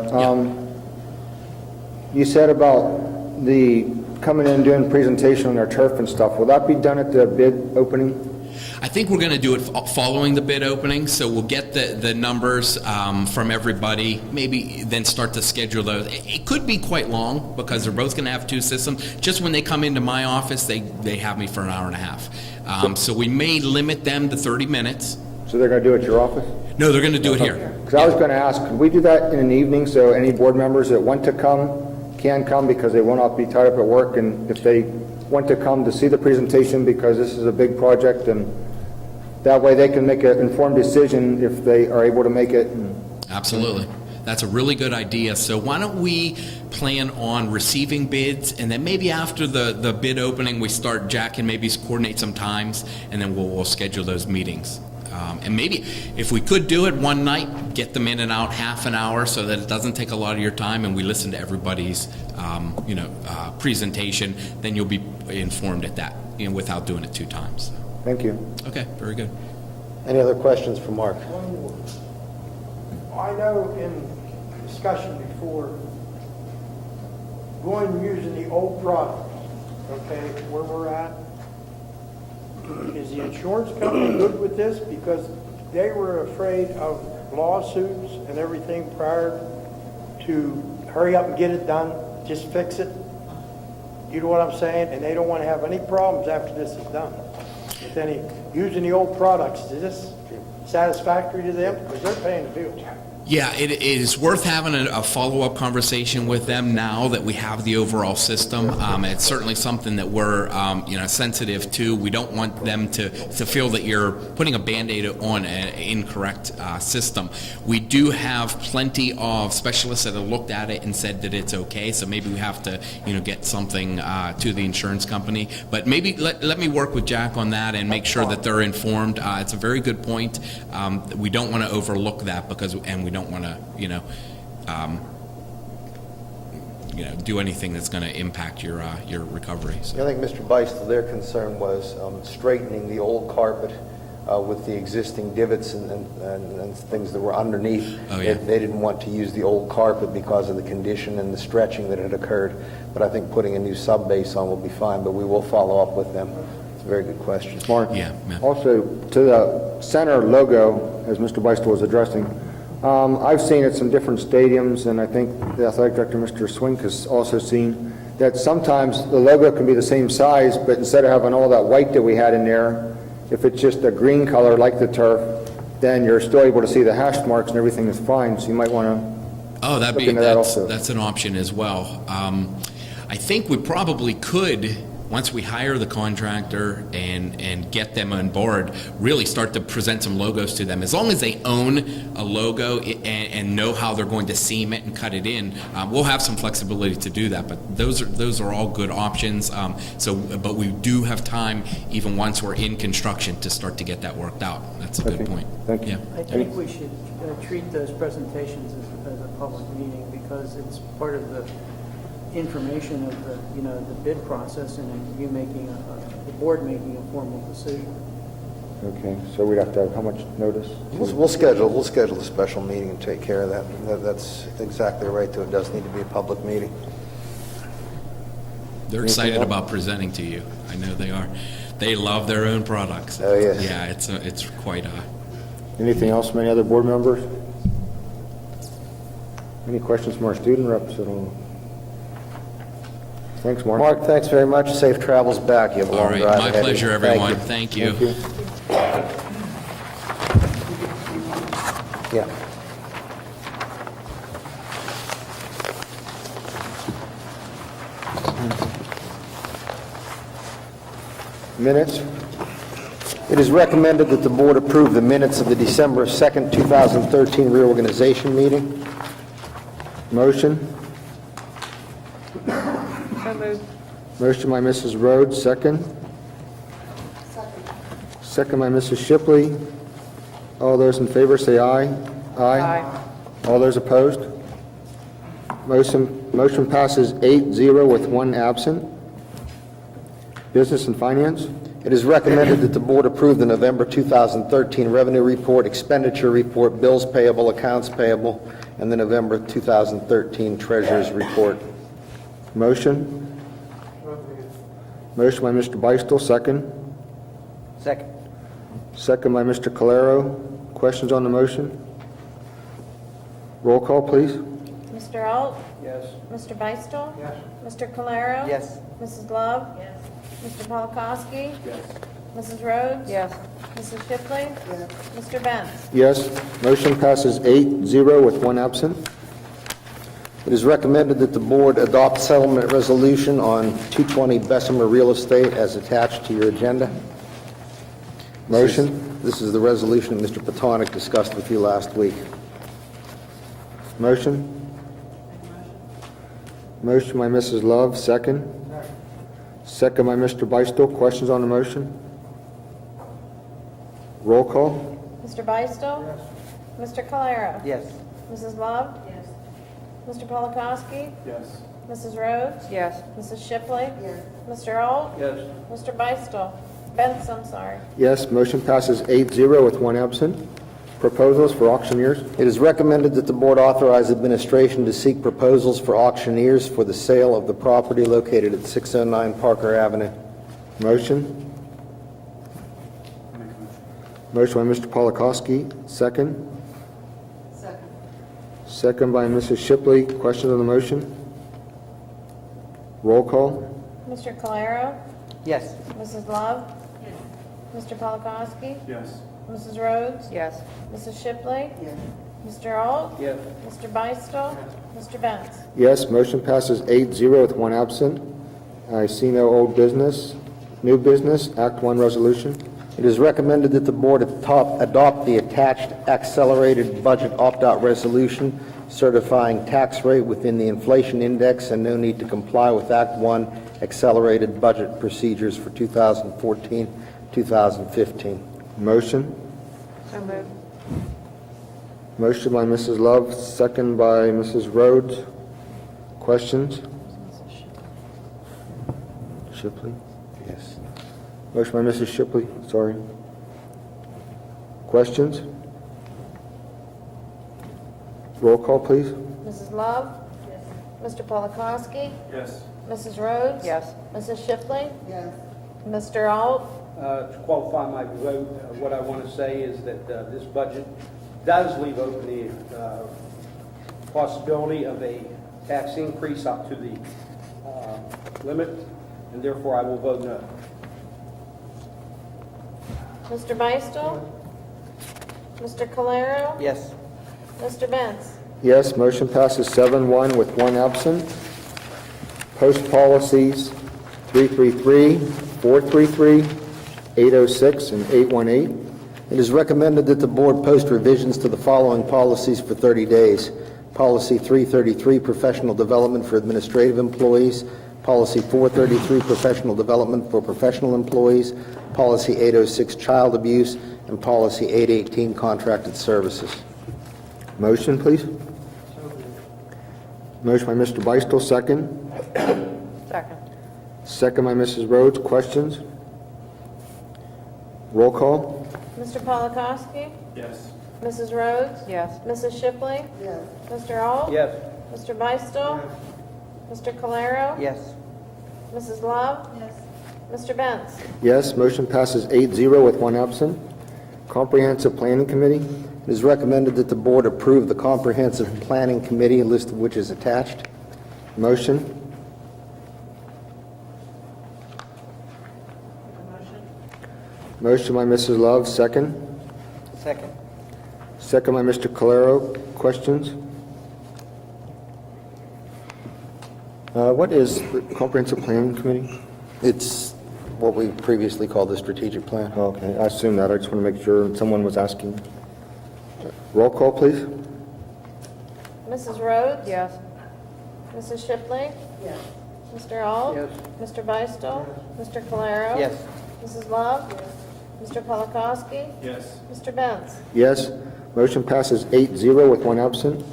You said about the coming in and doing presentation on their turf and stuff, will that be done at the bid opening? I think we're going to do it following the bid opening, so we'll get the numbers from everybody, maybe then start to schedule those. It could be quite long because they're both going to have two systems. Just when they come into my office, they have me for an hour and a half. So we may limit them to 30 minutes. So they're going to do it at your office? No, they're going to do it here. Because I was going to ask, could we do that in an evening so any board members that want to come can come because they will not be tied up at work, and if they want to come to see the presentation because this is a big project, and that way they can make an informed decision if they are able to make it. Absolutely. That's a really good idea. So why don't we plan on receiving bids, and then maybe after the bid opening, we start, Jack can maybe coordinate some times, and then we'll schedule those meetings. And maybe if we could do it one night, get them in and out half an hour so that it doesn't take a lot of your time, and we listen to everybody's presentation, then you'll be informed at that, without doing it two times. Thank you. Okay, very good. Any other questions for Mark? One more. I know in discussion before, going using the old product, okay, where we're at, is the insurance company good with this? Because they were afraid of lawsuits and everything prior to hurry up and get it done, just fix it. You know what I'm saying? And they don't want to have any problems after this is done. With any, using the old products, is this satisfactory to them? Because they're paying the bills. Yeah, it is worth having a follow-up conversation with them now that we have the overall system. It's certainly something that we're sensitive to. We don't want them to feel that you're putting a Band-Aid on an incorrect system. We do have plenty of specialists that have looked at it and said that it's okay, so maybe we have to get something to the insurance company. But maybe let me work with Jack on that and make sure that they're informed. It's a very good point. We don't want to overlook that and we don't want to, do anything that's going to impact your recovery. So. I think Mr. Beistel, their concern was straightening the old carpet with the existing divots and things that were underneath. Oh, yeah. They didn't want to use the old carpet because of the condition and the stretching that had occurred. But I think putting a new sub-base on will be fine, but we will follow up with them. It's a very good question. Mark? Yeah. Also, to the center logo, as Mr. Beistel was addressing, I've seen at some different stadiums, and I think the athletic director, Mr. Swink, has also seen that sometimes the logo can be the same size, but instead of having all that white that we had in there, if it's just a green color like the turf, then you're still able to see the hash marks and everything is fine, so you might want to look into that also. That's an option as well. I think we probably could, once we hire the contractor and get them on board, really start to present some logos to them. As long as they own a logo and know how they're going to seam it and cut it in, we'll have some flexibility to do that. But those are all good options. But we do have time, even once we're in construction, to start to get that worked out. That's a good point. Thank you. Yeah. I think we should treat those presentations as a public meeting because it's part of the information of the bid process and you making the board making a formal decision. Okay, so we'd have to have how much notice? We'll schedule a special meeting and take care of that. That's exactly right, though. It does need to be a public meeting. They're excited about presenting to you. I know they are. They love their own products. Oh, yes. Yeah, it's quite Anything else from any other board members? Any questions from our student reps at all? Thanks, Mark. Mark, thanks very much. Safe travels back. You have a all long right. drive My ahead of pleasure, you. everyone. Thank Thank you. Yeah. Minutes? It is recommended that the board approve the minutes of the December 2nd, 2013 reorganization meeting. Motion? So moved. Motion by Mrs. Rhodes, second. Second by Mrs. Shipley. All those in favor say aye. Aye. All those opposed? Motion passes 8-0 with one absent. Business and Finance? It is recommended that the board approve the November 2013 revenue report, expenditure report, bills payable, accounts payable, and the November 2013 treasurer's report. Motion? Motion by Mr. Beistel, second. Second. Second by Mr. Calero. Questions on the motion? Roll call, please. Mr. Alt? Yes. Mr. Beistel? Yes. Mr. Calero? Yes. Mrs. Love? Yes. Mr. Polakowski? Yes. Mrs. Rhodes? Yes. Mrs. Shipley? Yes. Mr. Benz? Yes. Motion passes 8-0 with one absent. It is recommended that the board adopt settlement resolution on 220 Bessemer Real Estate as attached to your agenda. Motion. This is the resolution that Mr. Patonic discussed with you last week. Motion. Motion by Mrs. Love, second. Second by Mr. Beistel. Questions on the motion? Roll call. Mr. Beistel? Yes. Mr. Calero? Yes. Mrs. Love? Yes. Mr. Polakowski? Yes. Mrs. Rhodes? Yes. Mrs. Shipley? Yes. Mr. Alt? Yes. Mr. Beistel? Benz, I'm sorry. Yes, motion passes 8-0 with one absent. Proposals for auctioneers. It is recommended that the board authorize administration to seek proposals for auctioneers for the sale of the property located at 609 Parker Avenue. Motion. Motion by Mr. Polakowski, second. Second. Second by Mrs. Shipley. Questions on the motion? Roll call. Mr. Calero? Yes. Mrs. Love? Mr. Polakowski? Yes. Mrs. Rhodes? Yes. Mrs. Shipley? Yes. Mr. Alt? Yes. Mr. Beistel? Mr. Benz? Yes, motion passes 8-0 with one absent. I see no old business. New business, Act 1 resolution. It is recommended that the board adopt the attached accelerated budget opt-out resolution certifying tax rate within the inflation index and no need to comply with Act 1 accelerated budget procedures for 2014-2015. Motion. So moved. Motion by Mrs. Love, second by Mrs. Rhodes. Questions? Shipley? Yes. Motion by Mrs. Shipley, sorry. Questions? Roll call, please. Mrs. Love? Yes. Mr. Polakowski? Yes. Mrs. Rhodes? Yes. Mrs. Shipley? Yes. Mr. Alt? To qualify my vote, what I want to say is that this budget does leave open the possibility of a tax increase up to the limit, and therefore I will vote no. Mr. Beistel? Mr. Calero? Yes. Mr. Benz? Yes, motion passes 7-1 with one absent. Post policies 333, 433, 806, and 818. It is recommended that the board post revisions to the following policies for 30 days. Policy 333, professional development for administrative employees. Policy 433, professional development for professional employees. Policy 806, child abuse. And Policy 818, contracted services. Motion, please. Motion by Mr. Beistel, second. Second. Second by Mrs. Rhodes. Questions? Roll call. Mr. Polakowski? Yes. Mrs. Rhodes? Yes. Mrs. Shipley? Yes. Mr. Alt? Yes. Mr. Beistel? Mr. Calero? Yes. Mrs. Love? Yes. Mr. Benz? Yes, motion passes 8-0 with one absent. Comprehensive Planning Committee. It is recommended that the board approve the Comprehensive Planning Committee, a list of which is attached. Motion. Motion by Mrs. Love, second. Second. Second by Mr. Calero. Questions? What is the Comprehensive Planning Committee? It's what we previously called the strategic plan. Okay, I assume that. I just want to make sure someone was asking. Roll call, please. Mrs. Rhodes? Yes. Mrs. Shipley? Yes. Mr. Alt? Yes. Mr. Beistel? Mr. Calero? Yes. Mrs. Love? Mr. Polakowski? Yes. Mr. Benz? Yes. Motion passes 8-0 with one absent.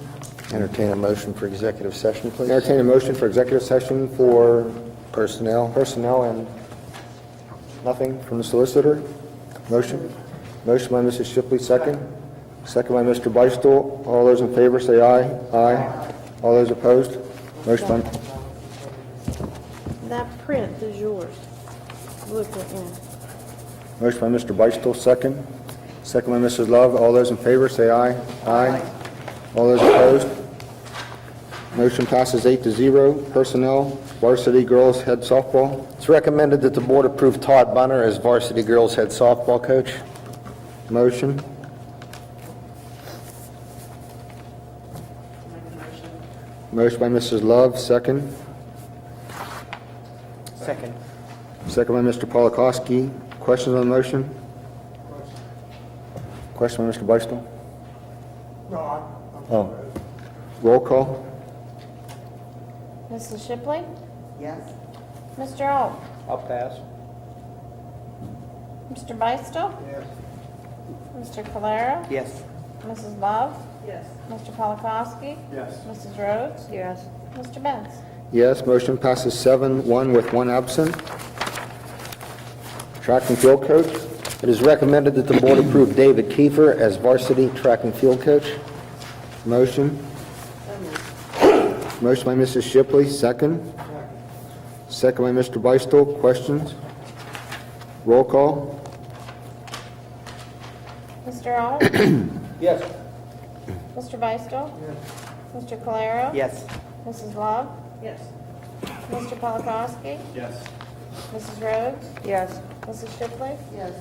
Entertain a motion for executive session, please. Entertain a motion for executive session for Personnel. personnel and nothing from the solicitor. Motion. Motion by Mrs. Shipley, second. Second by Mr. Beistel. All those in favor say aye. Aye. All those opposed? Motion by... That print is yours. Blueprint, yeah. Motion by Mr. Beistel, second. Second by Mrs. Love. All those in favor, say aye. Aye. All those opposed? Motion passes 8-0. Personnel, varsity girls head softball. It's recommended that the board approve Todd Bunner as varsity girls head softball coach. Motion. Motion by Mrs. Love, second. Second. Second by Mr. Polakowski. Questions on the motion? Question by Mr. Beistel? No, Oh. Roll call? Mrs. Shipley? Yes. Mr. Alt? I'll pass. Mr. Beistel? Yes. Mr. Calero? Yes. Mrs. Love? Yes. Mr. Polakowski? Yes. Mrs. Rhodes? Yes. Mr. Benz? Yes, motion passes 7-1 with one absent. Track and field coach? It is recommended that the board approve David Kiefer as varsity track and field coach. Motion. Motion by Mrs. Shipley, second. Second by Mr. Beistel. Questions? Roll call? Mr. Alt? Yes. Mr. Beistel? Mr. Calero? Yes. Mrs. Love? Yes. Mr. Polakowski? Yes. Mrs. Rhodes? Yes. Mrs. Shipley? Yes.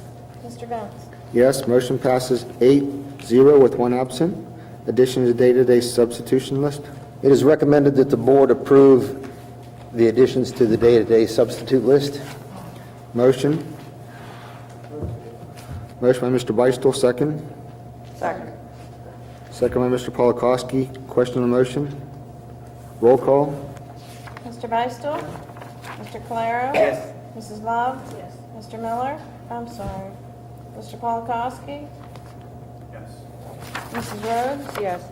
Mr. Benz? Yes, motion passes 8-0 with one absent. Addition to day-to-day substitution list? It is recommended that the board approve the additions to the day-to-day substitute list. Motion. Motion by Mr. Beistel, second. Second. Second by Mr. Polakowski. Question on the motion? Roll call? Mr. Beistel? Mr. Calero? Yes. Mrs. Love? Yes. Mr. Miller? I'm sorry. Mr. Polakowski? Yes. Mrs. Rhodes? Yes.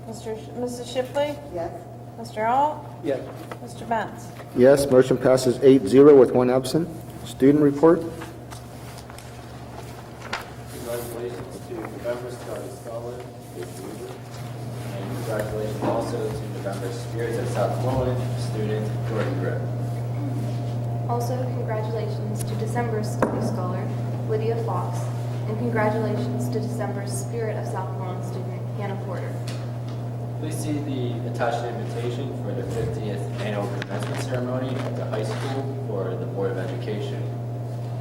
Mrs. Shipley? Yes. Mr. Alt? Yes. Mr. Benz? Yes, motion passes 8-0 with one absent. Student report? Congratulations to November Star Scholar, Big Weaver. And congratulations also to November Spirits at Southmoreland student Jordan Grip. Also, congratulations to December's Study Scholar, Lydia Fox, and congratulations to December's Spirit of Southmoreland student, Hannah Porter. Please see the attached invitation for the 50th annual commencement ceremony at the high school for the Board of Education.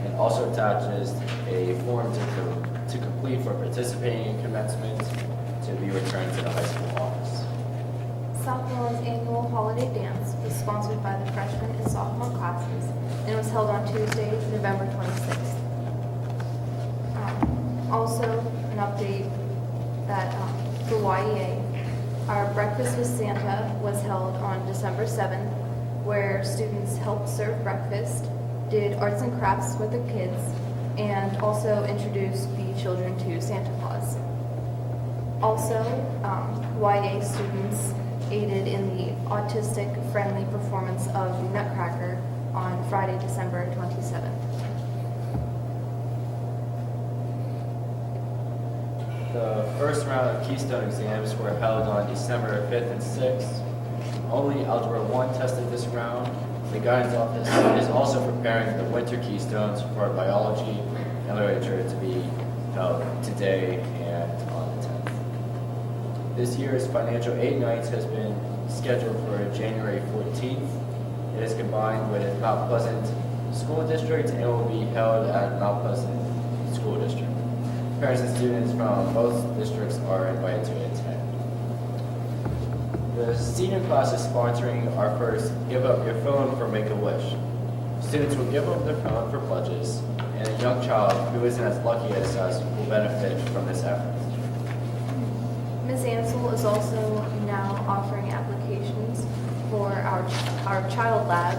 And also attaches a form to complete for participating in commencement to be returned to the high school office. Southmoreland's annual holiday dance was sponsored by the freshman and sophomore classes and was held on Tuesday, November 26th. Also, an update that for YEA, our Breakfast with Santa was held on December 7th, where students helped serve breakfast, did arts and crafts with the kids, and also introduced the children to Santa Claus. Also, YA students aided in the autistic-friendly performance of the Nutcracker on Friday, December 27th. The first round of Keystone exams were held on December 5th and 6th. Only Algebra 1 tested this round. The guidance office is also preparing the winter Keystones for biology and literature to be held today and on the 10th. This year's financial aid nights has been scheduled for January 14th. It is combined with Mount Pleasant School District and will be held at Mount Pleasant School District. Parents and students from both districts are invited to attend. The senior class is sponsoring our first Give Up Your Phone for Make-A-Wish. Students will give up their phone for pledges, and a young child who isn't as lucky as us will benefit from this effort. Ms. Ansel is also now offering applications for our child lab,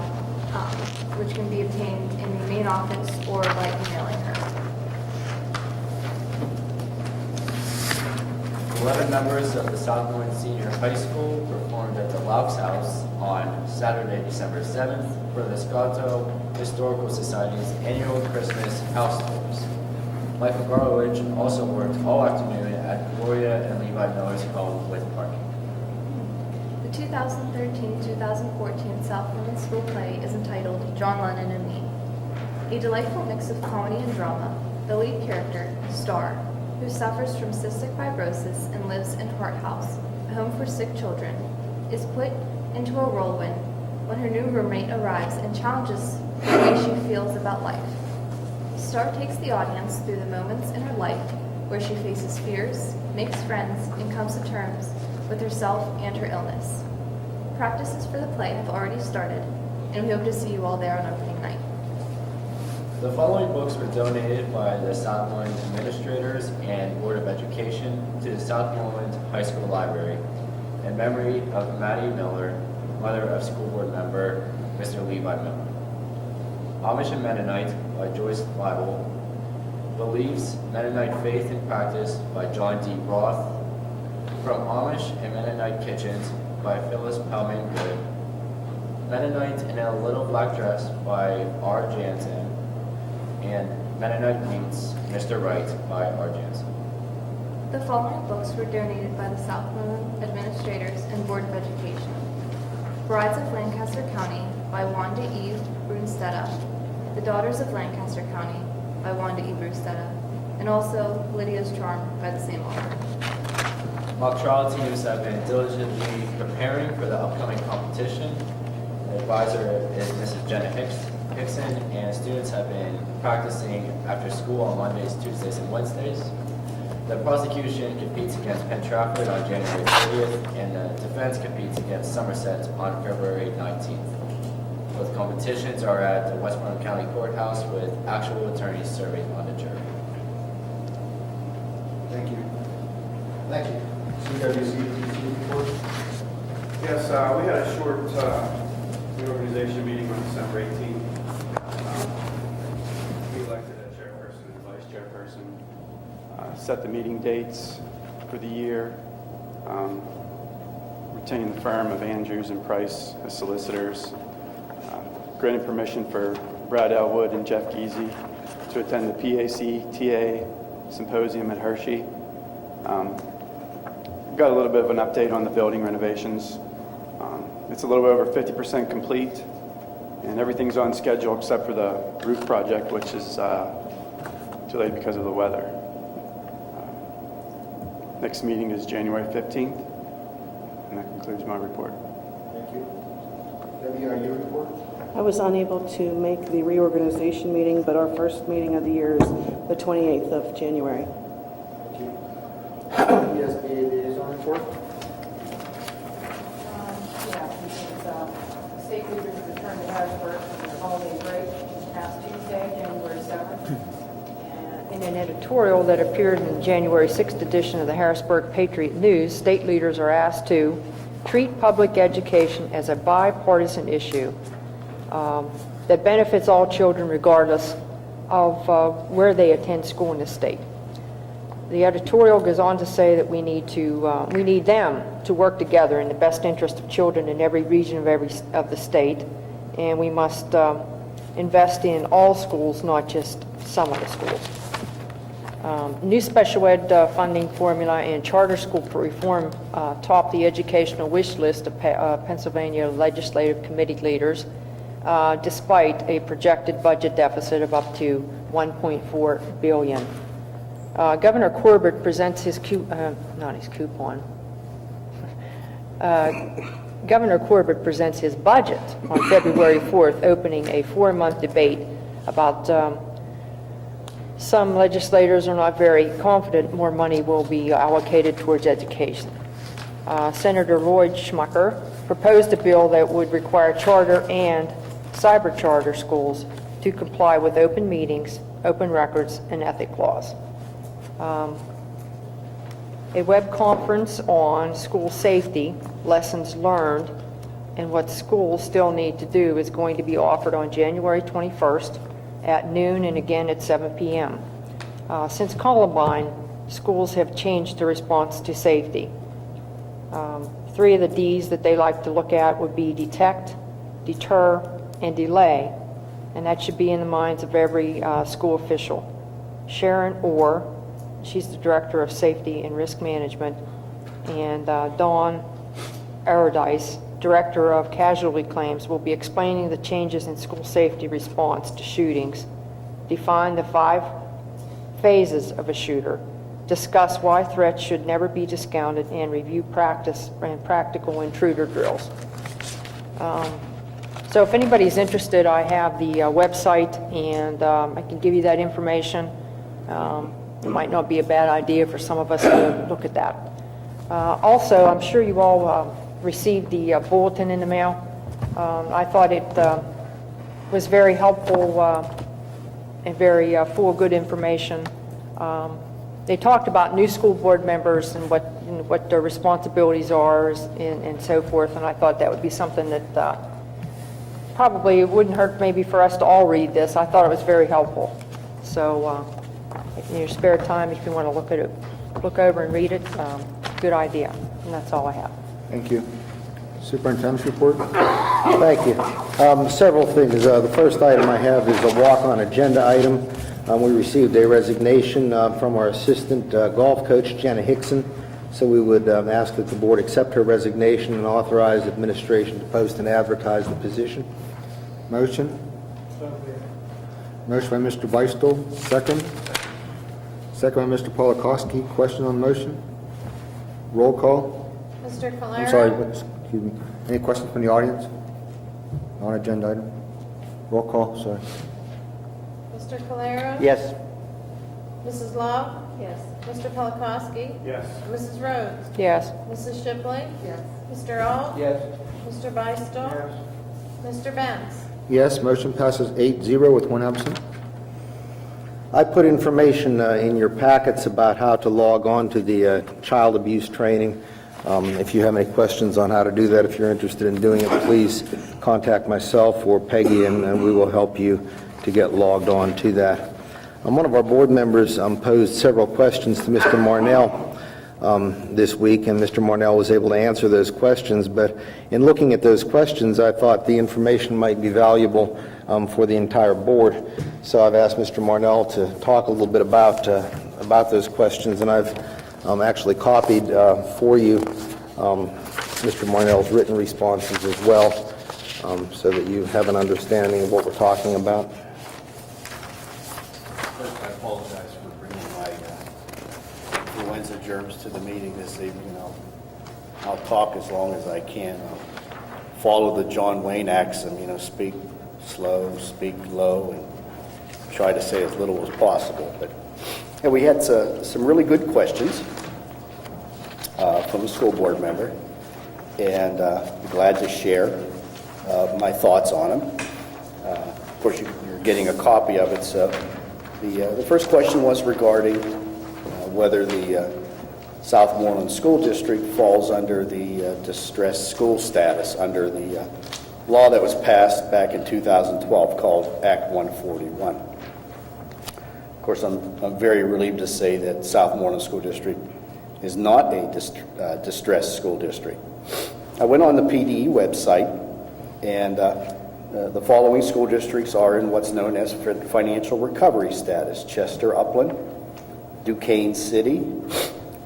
which can be obtained in the main office or by emailing her. 11 members of the Southmoreland Senior High School performed at the Laux House on Saturday, December 7th for the Scotto Historical Society's annual Christmas house tours. Michael Garlowich also worked all afternoon at Gloria and Levi Miller's home with parking. The 2013-2014 Southmoreland School play is entitled John Lennon and Me. A delightful mix of comedy and drama, the lead character, Star, who suffers from cystic fibrosis and lives in Hart House, a home for sick children, is put into a whirlwind when her new roommate arrives and challenges the way she feels about life. Star takes the audience through the moments in her life where she faces fears, makes friends, and comes to terms with herself and her illness. Practices for the play have already started, and we hope to see you all there on opening night. The following books were donated by the Southmoreland administrators and Board of Education to the Southmoreland High School Library in memory of Maddie Miller, mother of school board member Mr. Levi Miller. Amish and Mennonite by Joyce Leibel. Beliefs, Mennonite Faith and Practice by John D. Roth. From Amish and Mennonite Kitchens by Phyllis Pellman Good. Mennonite in a Little Black Dress by R. Jansen. And Mennonite Meets Mr. Right by R. Jansen. The following books were donated by the Southmoreland administrators and Board of Education. Brides of Lancaster County by Wanda E. Brunstetta. The Daughters of Lancaster County by Wanda E. Brunstetta. And also Lydia's Charm by the same author. Mock trial teams have been diligently preparing for the upcoming competition. The advisor is Mrs. Jenna Hickson, and students have been practicing after school on Mondays, Tuesdays, and Wednesdays. The prosecution competes against Penn Trafford on January 30th, and the defense competes against Somerset on February 19th. Both competitions are at the Westmoreland County Courthouse with actual attorneys serving on the jury. Thank you. Thank you. CWC report? Yes, we had a short reorganization meeting on December 18th. We elected a chairperson and vice chairperson, set the meeting dates for the year, retained the firm of Andrews and Price as solicitors, granted permission for Brad Elwood and Jeff Geezy to attend the PAC-TA symposium at Hershey. Got a little bit of an update on the building renovations. It's a little bit over 50% complete, and everything's on schedule except for the roof project, which is delayed because of the weather. Next meeting is January 15th, and that concludes my report. Thank you. Debbie, your report? I was unable to make the reorganization meeting, but our first meeting of the year is the 28th of January. Thank you. ESBA liaison report? State leaders returned to Harrisburg from their holiday break this past Tuesday, January 7th. In an editorial that appeared in the January 6th edition of the Harrisburg Patriot News, state leaders are asked to treat public education as a bipartisan issue that benefits all children regardless of where they attend school in the state. The editorial goes on to say that we need them to work together in the best interest of children in every region of the state, and we must invest in all schools, not just some of the schools. New special ed funding formula and charter school reform top the educational wish list of Pennsylvania Legislative Committee leaders, despite a projected budget deficit of up to $1.4 billion. Governor Corbett presents his Governor Corbett presents his budget on February 4th, opening a 4-month debate about some legislators are not very confident more money will be allocated towards education. Senator Lloyd Schmucker proposed a bill that would require charter and cyber charter schools to comply with open meetings, open records, and ethic laws. A web conference on school safety, lessons learned, and what schools still need to do is going to be offered on January 21st at noon and again at 7 p.m. Since Columbine, schools have changed their response to safety. 3 of the D's that they like to look at would be detect, deter, and delay, and that should be in the minds of every school official. Sharon Orr, she's the Director of Safety and Risk Management, and Dawn Arodice, Director of Casualty Claims, will be explaining the changes in school safety response to shootings define the 5 phases of a shooter, discuss why threats should never be discounted, and review practice and practical intruder drills. So if anybody's interested, I have the website, and I can give you that information. It might not be a bad idea for some of us to look at that. Also, I'm sure you all received the bulletin in the mail. I thought it was very helpful and very full of good information. They talked about new school board members and what their responsibilities are and so forth, and I thought that would be something that probably it wouldn't hurt maybe for us to all read this. I thought it was very helpful. So in your spare time, if you want to look at it, look over and read it, good idea. And that's all I have. Thank you. Superintendent's report? Thank you. Several things. The first item I have is a walk-on agenda item. We received a resignation from our assistant golf coach, Jenna Hickson. So we would ask that the board accept her resignation and authorize administration to post and advertise the position. Motion? Motion by Mr. Beistel, second. Second by Mr. Polakowski. Question on the motion? Roll call. Mr. Calero? I'm sorry, excuse me. Any questions from the audience? On agenda item? Roll call, sorry. Mr. Calero? Yes. Mrs. Love? Yes. Mr. Polakowski? Yes. Mrs. Rhodes? Yes. Mrs. Shipley? Yes. Mr. Alt? Yes. Mr. Beistel? Yes. Mr. Benz? Yes, motion passes 8-0 with 1 absent. I put information in your packets about how to log on to the child abuse training. If you have any questions on how to do that, if you're interested in doing it, please contact myself or Peggy, and we will help you to get logged on to that. One of our board members posed several questions to Mr. Marnell this week, and Mr. Marnell was able to answer those questions, but in looking at those questions, I thought the information might be valuable for the entire board. So I've asked Mr. Marnell to talk a little bit about those questions, and I've actually copied for you Mr. Marnell's written responses as well, so that you have an understanding of what we're talking about. First, I apologize for bringing my influenza germs to the meeting this evening. I'll talk as long as I can. I'll follow the John Wayne axiom, speak slow, speak low, and try to say as little as possible. But we had some really good questions from a school board member, and I'm glad to share my thoughts on them. Of course, you're getting a copy of it. So the first question was regarding whether the Southmoreland School District falls under the distressed school status under the law that was passed back in 2012 called Act 141. Of course, I'm very relieved to say that Southmoreland School District is not a distressed school district. I went on the PDE website, and the following school districts are in what's known as financial recovery status: Chester Upland, Duquesne City,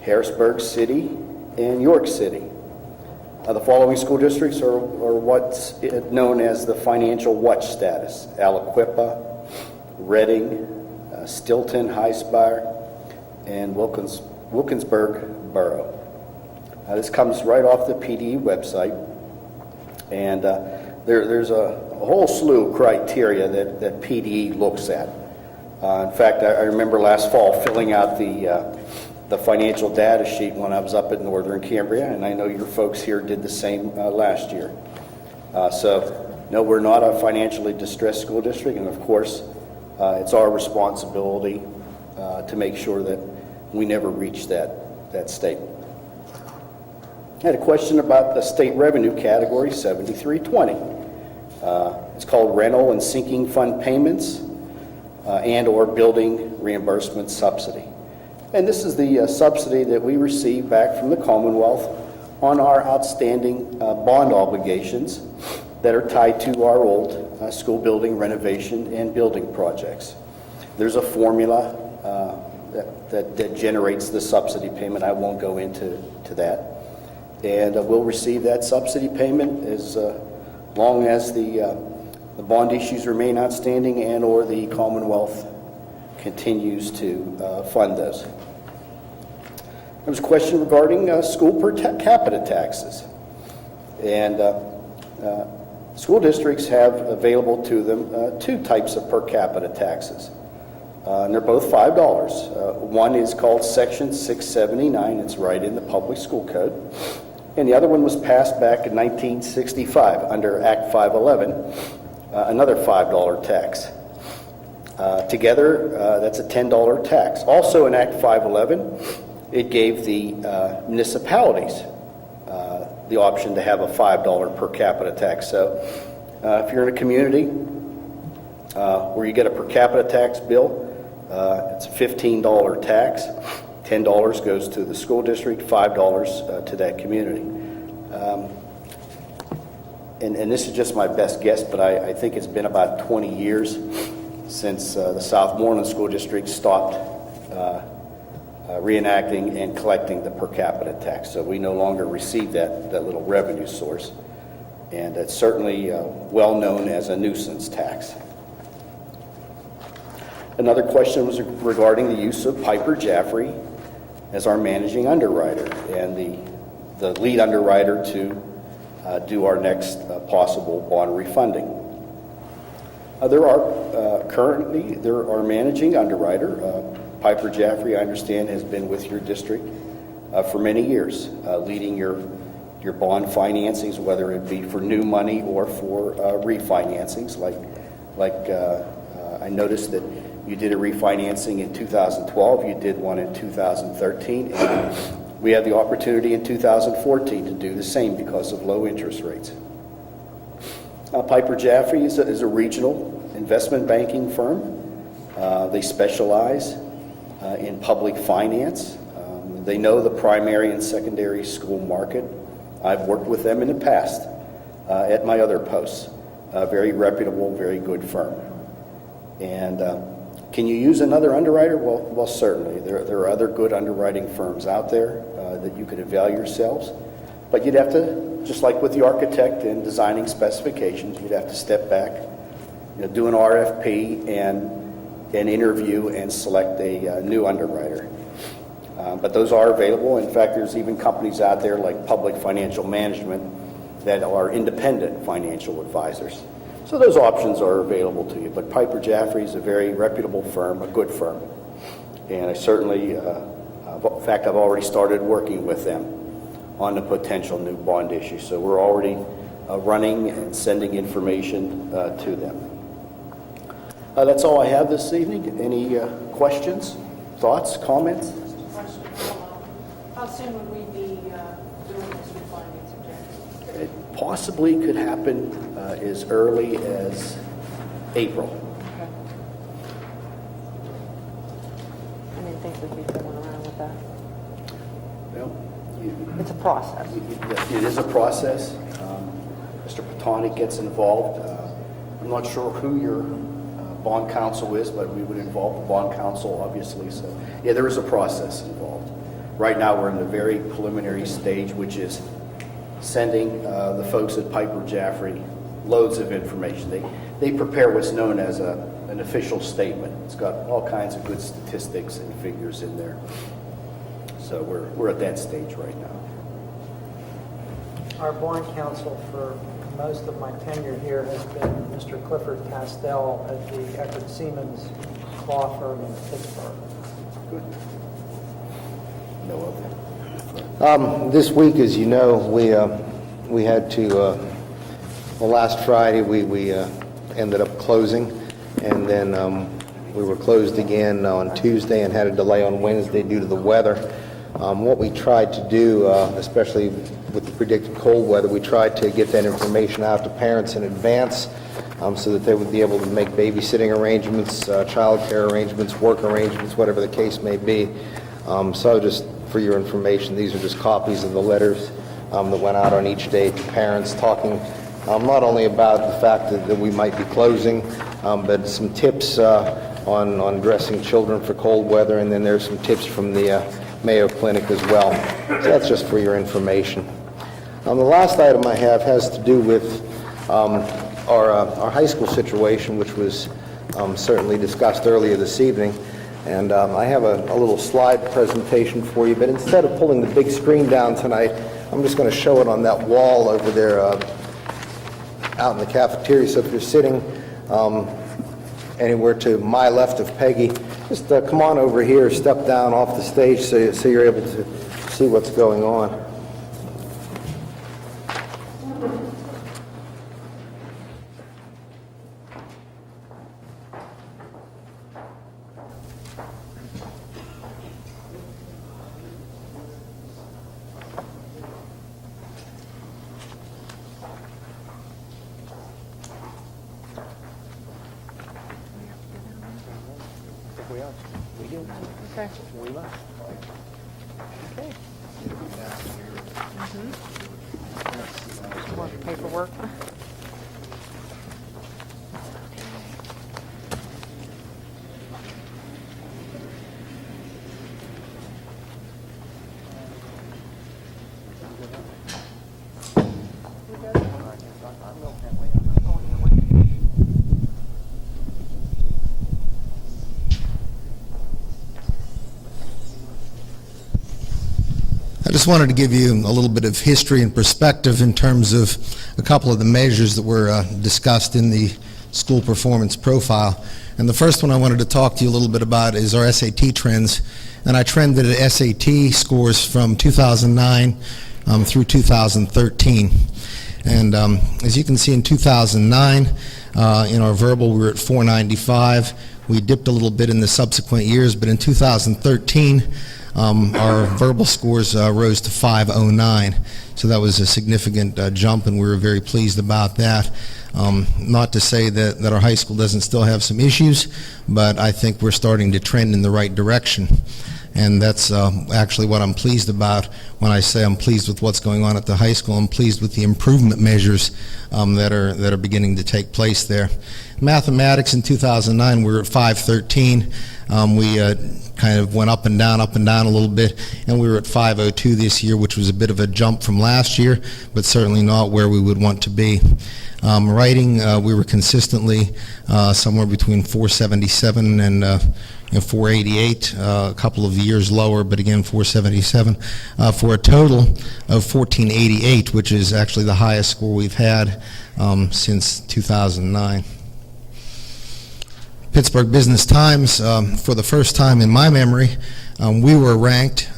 Harrisburg City, and York City. The following school districts are what's known as the financial watch status: Aliquippa, Reading, Stilton, Highspire, and Wilkinsburg Borough. This comes right off the PDE website, and there's a whole slew of criteria that PDE looks at. In fact, I remember last fall filling out the financial data sheet when I was up at Northern Cambria, and I know your folks here did the same last year. So, no, we're not a financially distressed school district, and of course, it's our responsibility to make sure that we never reach that state. I had a question about the state revenue category 7320. It's called rental and sinking fund payments and or building reimbursement subsidy. And this is the subsidy that we receive back from the Commonwealth on our outstanding bond obligations that are tied to our old school building renovation and building projects. There's a formula that generates the subsidy payment. I won't go into that. And we'll receive that subsidy payment as long as the bond issues remain outstanding and or the Commonwealth continues to fund those. There was a question regarding school per capita taxes. And school districts have available to them two types of per capita taxes. And they're both $5. One is called Section 679. It's right in the Public School Code. And the other one was passed back in 1965 under Act 511, another $5 tax. Together, that's a $10 tax. Also in Act 511, it gave the municipalities the option to have a $5 per capita tax. So if you're in a community where you get a per capita tax bill, it's a $15 tax. $10 goes to the school district, $5 to that community. And this is just my best guess, but I think it's been about 20 years since the Southmoreland School District stopped reenacting and collecting the per capita tax. So we no longer receive that little revenue source. And it's certainly well known as a nuisance tax. Another question was regarding the use of Piper Jaffray as our managing underwriter and the lead underwriter to do our next possible bond refunding. Currently, there are managing underwriter. Piper Jaffray, I understand, has been with your district for many years, leading your bond financings, whether it be for new money or for refinancings. Like I noticed that you did a refinancing in 2012, you did one in 2013, and we had the opportunity in 2014 to do the same because of low interest rates. Piper Jaffray is a regional investment banking firm. They specialize in public finance. They know the primary and secondary school market. I've worked with them in the past at my other posts. Very reputable, very good firm. And can you use another underwriter? Well, certainly. There are other good underwriting firms out there that you could avail yourselves. But you'd have to, just like with the architect and designing specifications, you'd have to step back, do an RFP and interview and select a new underwriter. But those are available. In fact, there's even companies out there like Public Financial Management that are independent financial advisors. So those options are available to you. But Piper Jaffray is a very reputable firm, a good firm. And I certainly, in fact, I've already started working with them on a potential new bond issue. So we're already running and sending information to them. That's all I have this evening. Any questions, thoughts, comments? How soon would we be doing this refinancing, Jack? It possibly could happen as early as April. Okay. I didn't think we'd be fooling around with that. Well, It's a process. it is a process. Mr. Patani gets involved. I'm not sure who your bond counsel is, but we would involve the bond counsel, obviously. So, yeah, there is a process involved. Right now, we're in the very preliminary stage, which is sending the folks at Piper Jaffray loads of information. They prepare what's known as an official statement. It's got all kinds of good statistics and figures in there. So we're at that stage right now. Our bond counsel for most of my tenure here has been Mr. Clifford Castell at the Eckerd Siemens law firm in Pittsburgh. Good. No other. This week, as you know, we had to, well, last Friday we ended up closing, and then we were closed again on Tuesday and had a delay on Wednesday due to the weather. What we tried to do, especially with the predicted cold weather, we tried to get that information out to parents in advance so that they would be able to make babysitting arrangements, child care arrangements, work arrangements, whatever the case may be. So just for your information, these are just copies of the letters that went out on each day to parents, talking not only about the fact that we might be closing, but some tips on dressing children for cold weather, and then there's some tips from the Mayo Clinic as well. So that's just for your information. The last item I have has to do with our high school situation, which was certainly discussed earlier this evening. And I have a little slide presentation for you, but instead of pulling the big screen down tonight, I'm just going to show it on that wall over there out in the cafeteria. So if you're sitting anywhere to my left of Peggy, just come on over here, step down off the stage so you're able to see what's going on. Okay. Okay. More paperwork. I just wanted to give you a little bit of history and perspective in terms of a couple of the measures that were discussed in the school performance profile. And the first one I wanted to talk to you a little bit about is our SAT trends. And I trended SAT scores from 2009 through 2013. And as you can see, in 2009, in our verbal, we were at 495. We dipped a little bit in the subsequent years, but in 2013, our verbal scores rose to 509. So that was a significant jump, and we were very pleased about that. Not to say that our high school doesn't still have some issues, but I think we're starting to trend in the right direction. And that's actually what I'm pleased about when I say I'm pleased with what's going on at the high school. I'm pleased with the improvement measures that are beginning to take place there. Mathematics in 2009, we were at 513. We kind of went up and down a little bit, and we were at 502 this year, which was a bit of a jump from last year, but certainly not where we would want to be. Writing, we were consistently somewhere between 477 and 488, a couple of years lower, but again 477, for a total of 1488, which is actually the highest score we've had since 2009. Pittsburgh Business Times, for the first time in my memory, we were ranked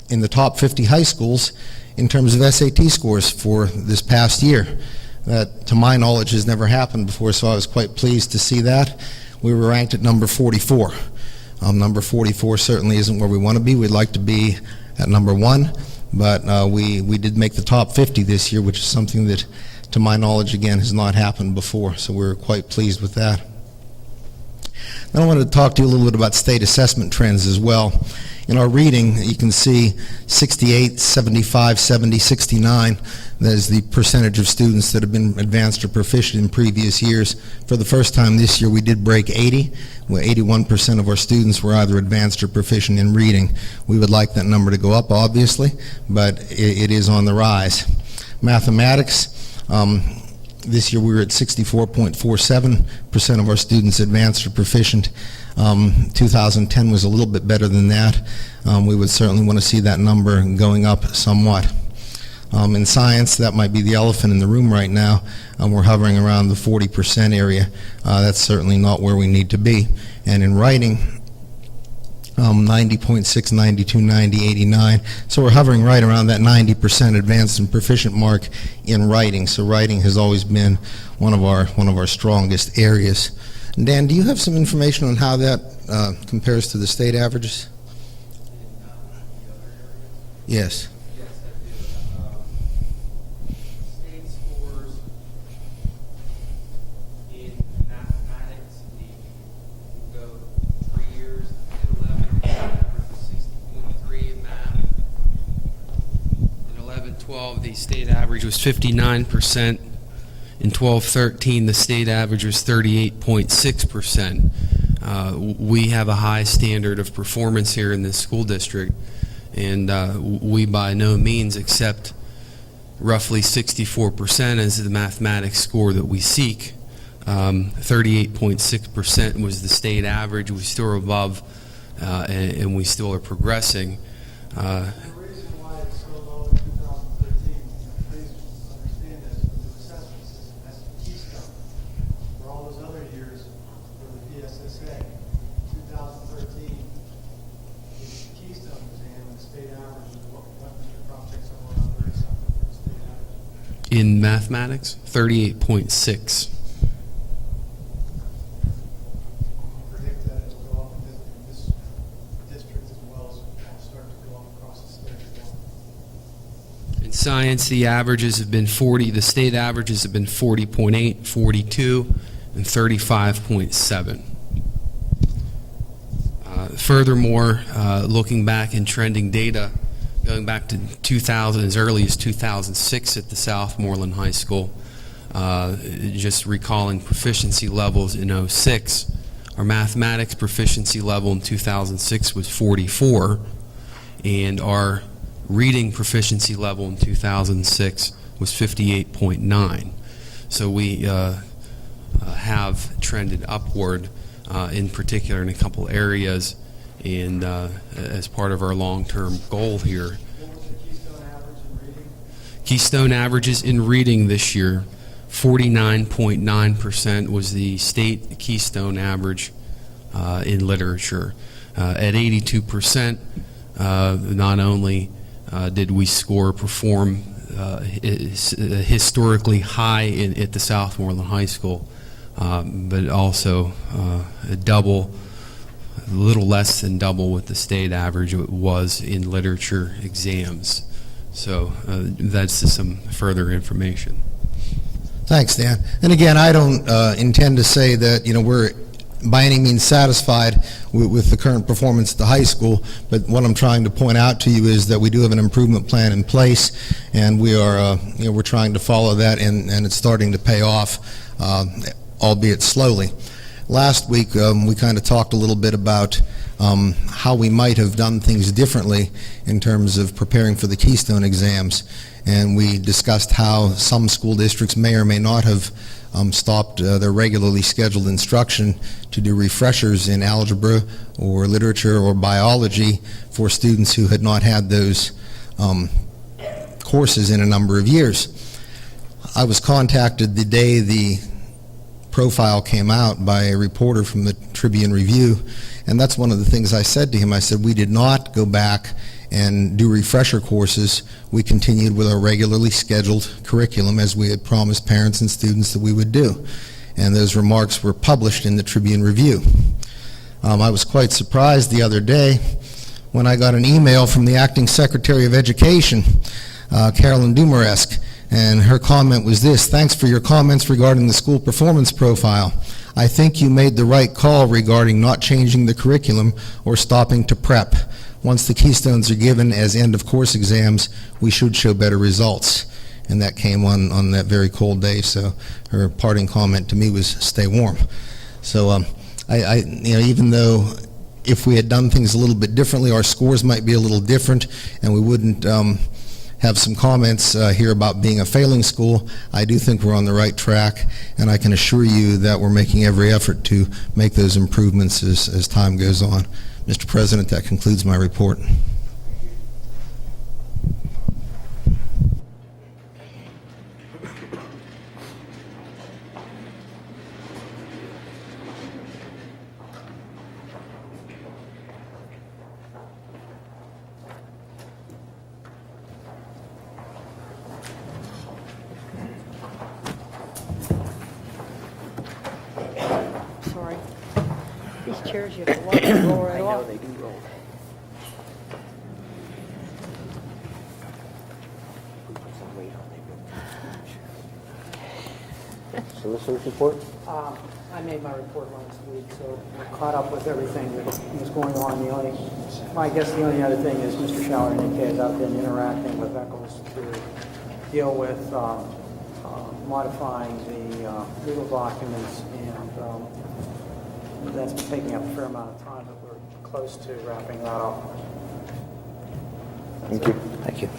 in the top 50 high schools in terms of SAT scores for this past year. That, to my knowledge, has never happened before, so I was quite pleased to see that. We were ranked at number 44. Number 44 certainly isn't where we want to be. We'd like to be at number 1, but we did make the top 50 this year, which is something that, to my knowledge, again, has not happened before, so we're quite pleased with that. Then I wanted to talk to you a little bit about state assessment trends as well. In our reading, you can see 68, 75, 70, 69. That is the percentage of students that have been advanced or proficient in previous years. For the first time this year, we did break 80, where 81% of our students were either advanced or proficient in reading. We would like that number to go up, obviously, but it is on the rise. Mathematics, this year we were at 64.47% of our students advanced or proficient. 2010 was a little bit better than that. We would certainly want to see that number going up somewhat. In science, that might be the elephant in the room right now. We're hovering around the 40% area. That's certainly not where we need to be. And in writing, 90.6, 92, 90, 89. So we're hovering right around that 90% advanced and proficient mark in writing. So writing has always been one of our strongest areas. And Dan, do you have some information on how that compares to the state averages? Yes. State scores in mathematics, we go 3 years, 10, 11, average was 60.3 in math. In 11, 12, the state average was 59%. In 12-13, the state average was 38.6%. We have a high standard of performance here in this school district, and we by no means accept roughly 64% as the mathematics score that we seek. 38.6% was the state average. We still are above and we still are progressing. The reason why it's so low in 2013, please understand this, from the assessment system, that's the keystone. For all those other years, for the PSSA, 2013, the keystone exam and the state average is what Mr. Crop takes somewhere around 30 something for the state average. In mathematics, 38.6. Predict that it will go up in this district as well as start to go up across the state as well. In science, the averages have been 40, the state averages have been 40.8, 42, and 35.7. Furthermore, looking back in trending data, going back to 2000, as early as 2006 at the Southmoreland High School, just recalling proficiency levels in 06, our mathematics proficiency level in 2006 was 44, and our reading proficiency level in 2006 was 58.9. So we have trended upward, in particular in a couple areas, and as part of our long-term goal here. What was the Keystone average in reading? Keystone averages in reading this year, 49.9% was the state Keystone average in literature. At 82%, not only did we perform historically high at the Southmoreland High School, but also a little less than double what the state average was in literature exams. So that's just some further information. Thanks, Dan. And again, I don't intend to say that, we're by any means satisfied with the current performance at the high school, but what I'm trying to point out to you is that we do have an improvement plan in place, and we are, we're trying to follow that, and it's starting to pay off, albeit slowly. Last week, we kind of talked a little bit about how we might have done things differently in terms of preparing for the Keystone exams, and we discussed how some school districts may or may not have stopped their regularly scheduled instruction to do refreshers in algebra or literature or biology for students who had not had those courses in a number of years. I was contacted the day the profile came out by a reporter from the Tribune Review, and that's one of the things I said to him. I said, we did not go back and do refresher courses. We continued with our regularly scheduled curriculum as we had promised parents and students that we would do. And those remarks were published in the Tribune Review. I was quite surprised the other day when I got an email from the Acting Secretary of Education, Carolyn Dumaresque, and her comment was this: thanks for your comments regarding the school performance profile. I think you made the right call regarding not changing the curriculum or stopping to prep. Once the Keystones are given as end-of-course exams, we should show better results. And that came on that very cold day, so her parting comment to me was, stay warm. So even though if we had done things a little bit differently, our scores might be a little different, and we wouldn't have some comments here about being a failing school, I do think we're on the right track, and I can assure you that we're making every effort to make those improvements as time goes on. Mr. President, that concludes my report. Sorry. These chairs, you have to watch them roll right off. They do roll. Solicitor's report? I made my report last week, so we're caught up with everything that was going on. I guess the only other thing is Mr. Schauer indicated I've been interacting with Eccles to deal with modifying the legal documents, and that's been taking up a fair amount of time, but we're close to wrapping that up. Thank you. Thank you.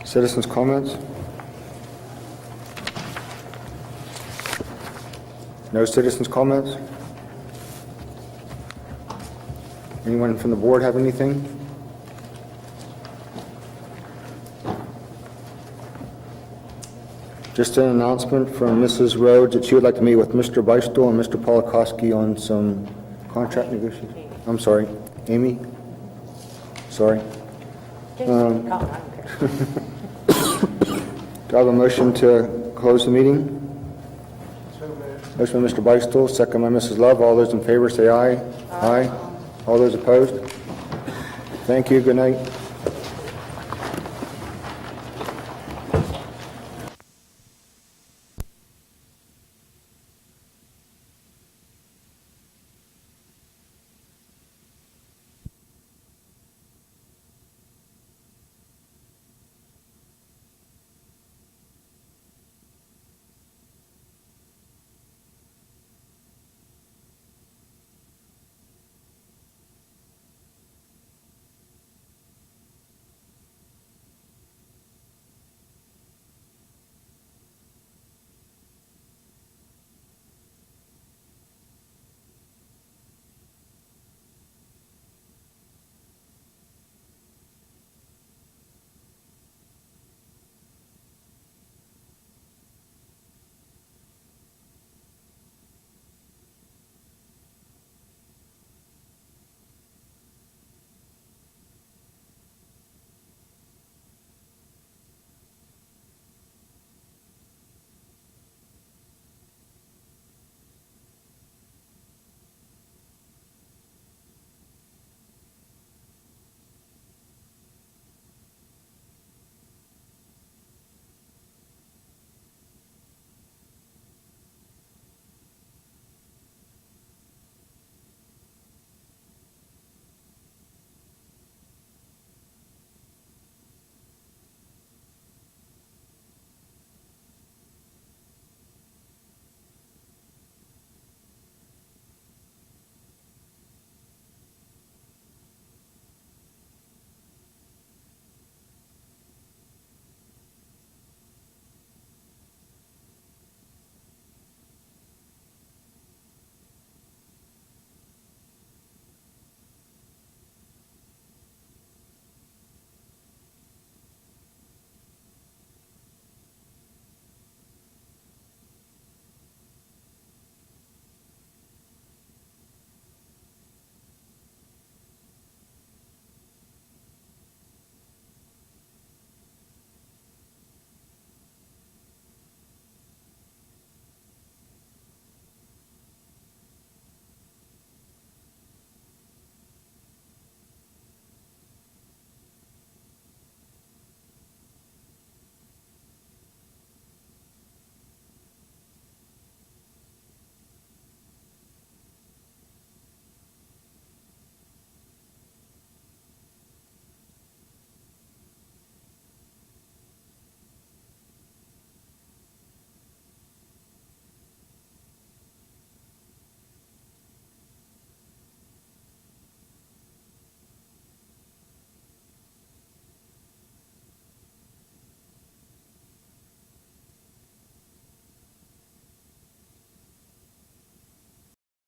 Citizens' comments? No citizens' comments? Anyone from the board have anything? Just an announcement from Mrs. Rhodes that she would like to meet with Mr. Beistel and Mr. Polakowski on some contract negotiations. I'm sorry, Amy? Sorry. Do I have a motion to close the meeting? Motion by Mr. Beistel, second by Mrs. Love. All those in favor say aye. Aye. All those opposed? Thank you. Good night.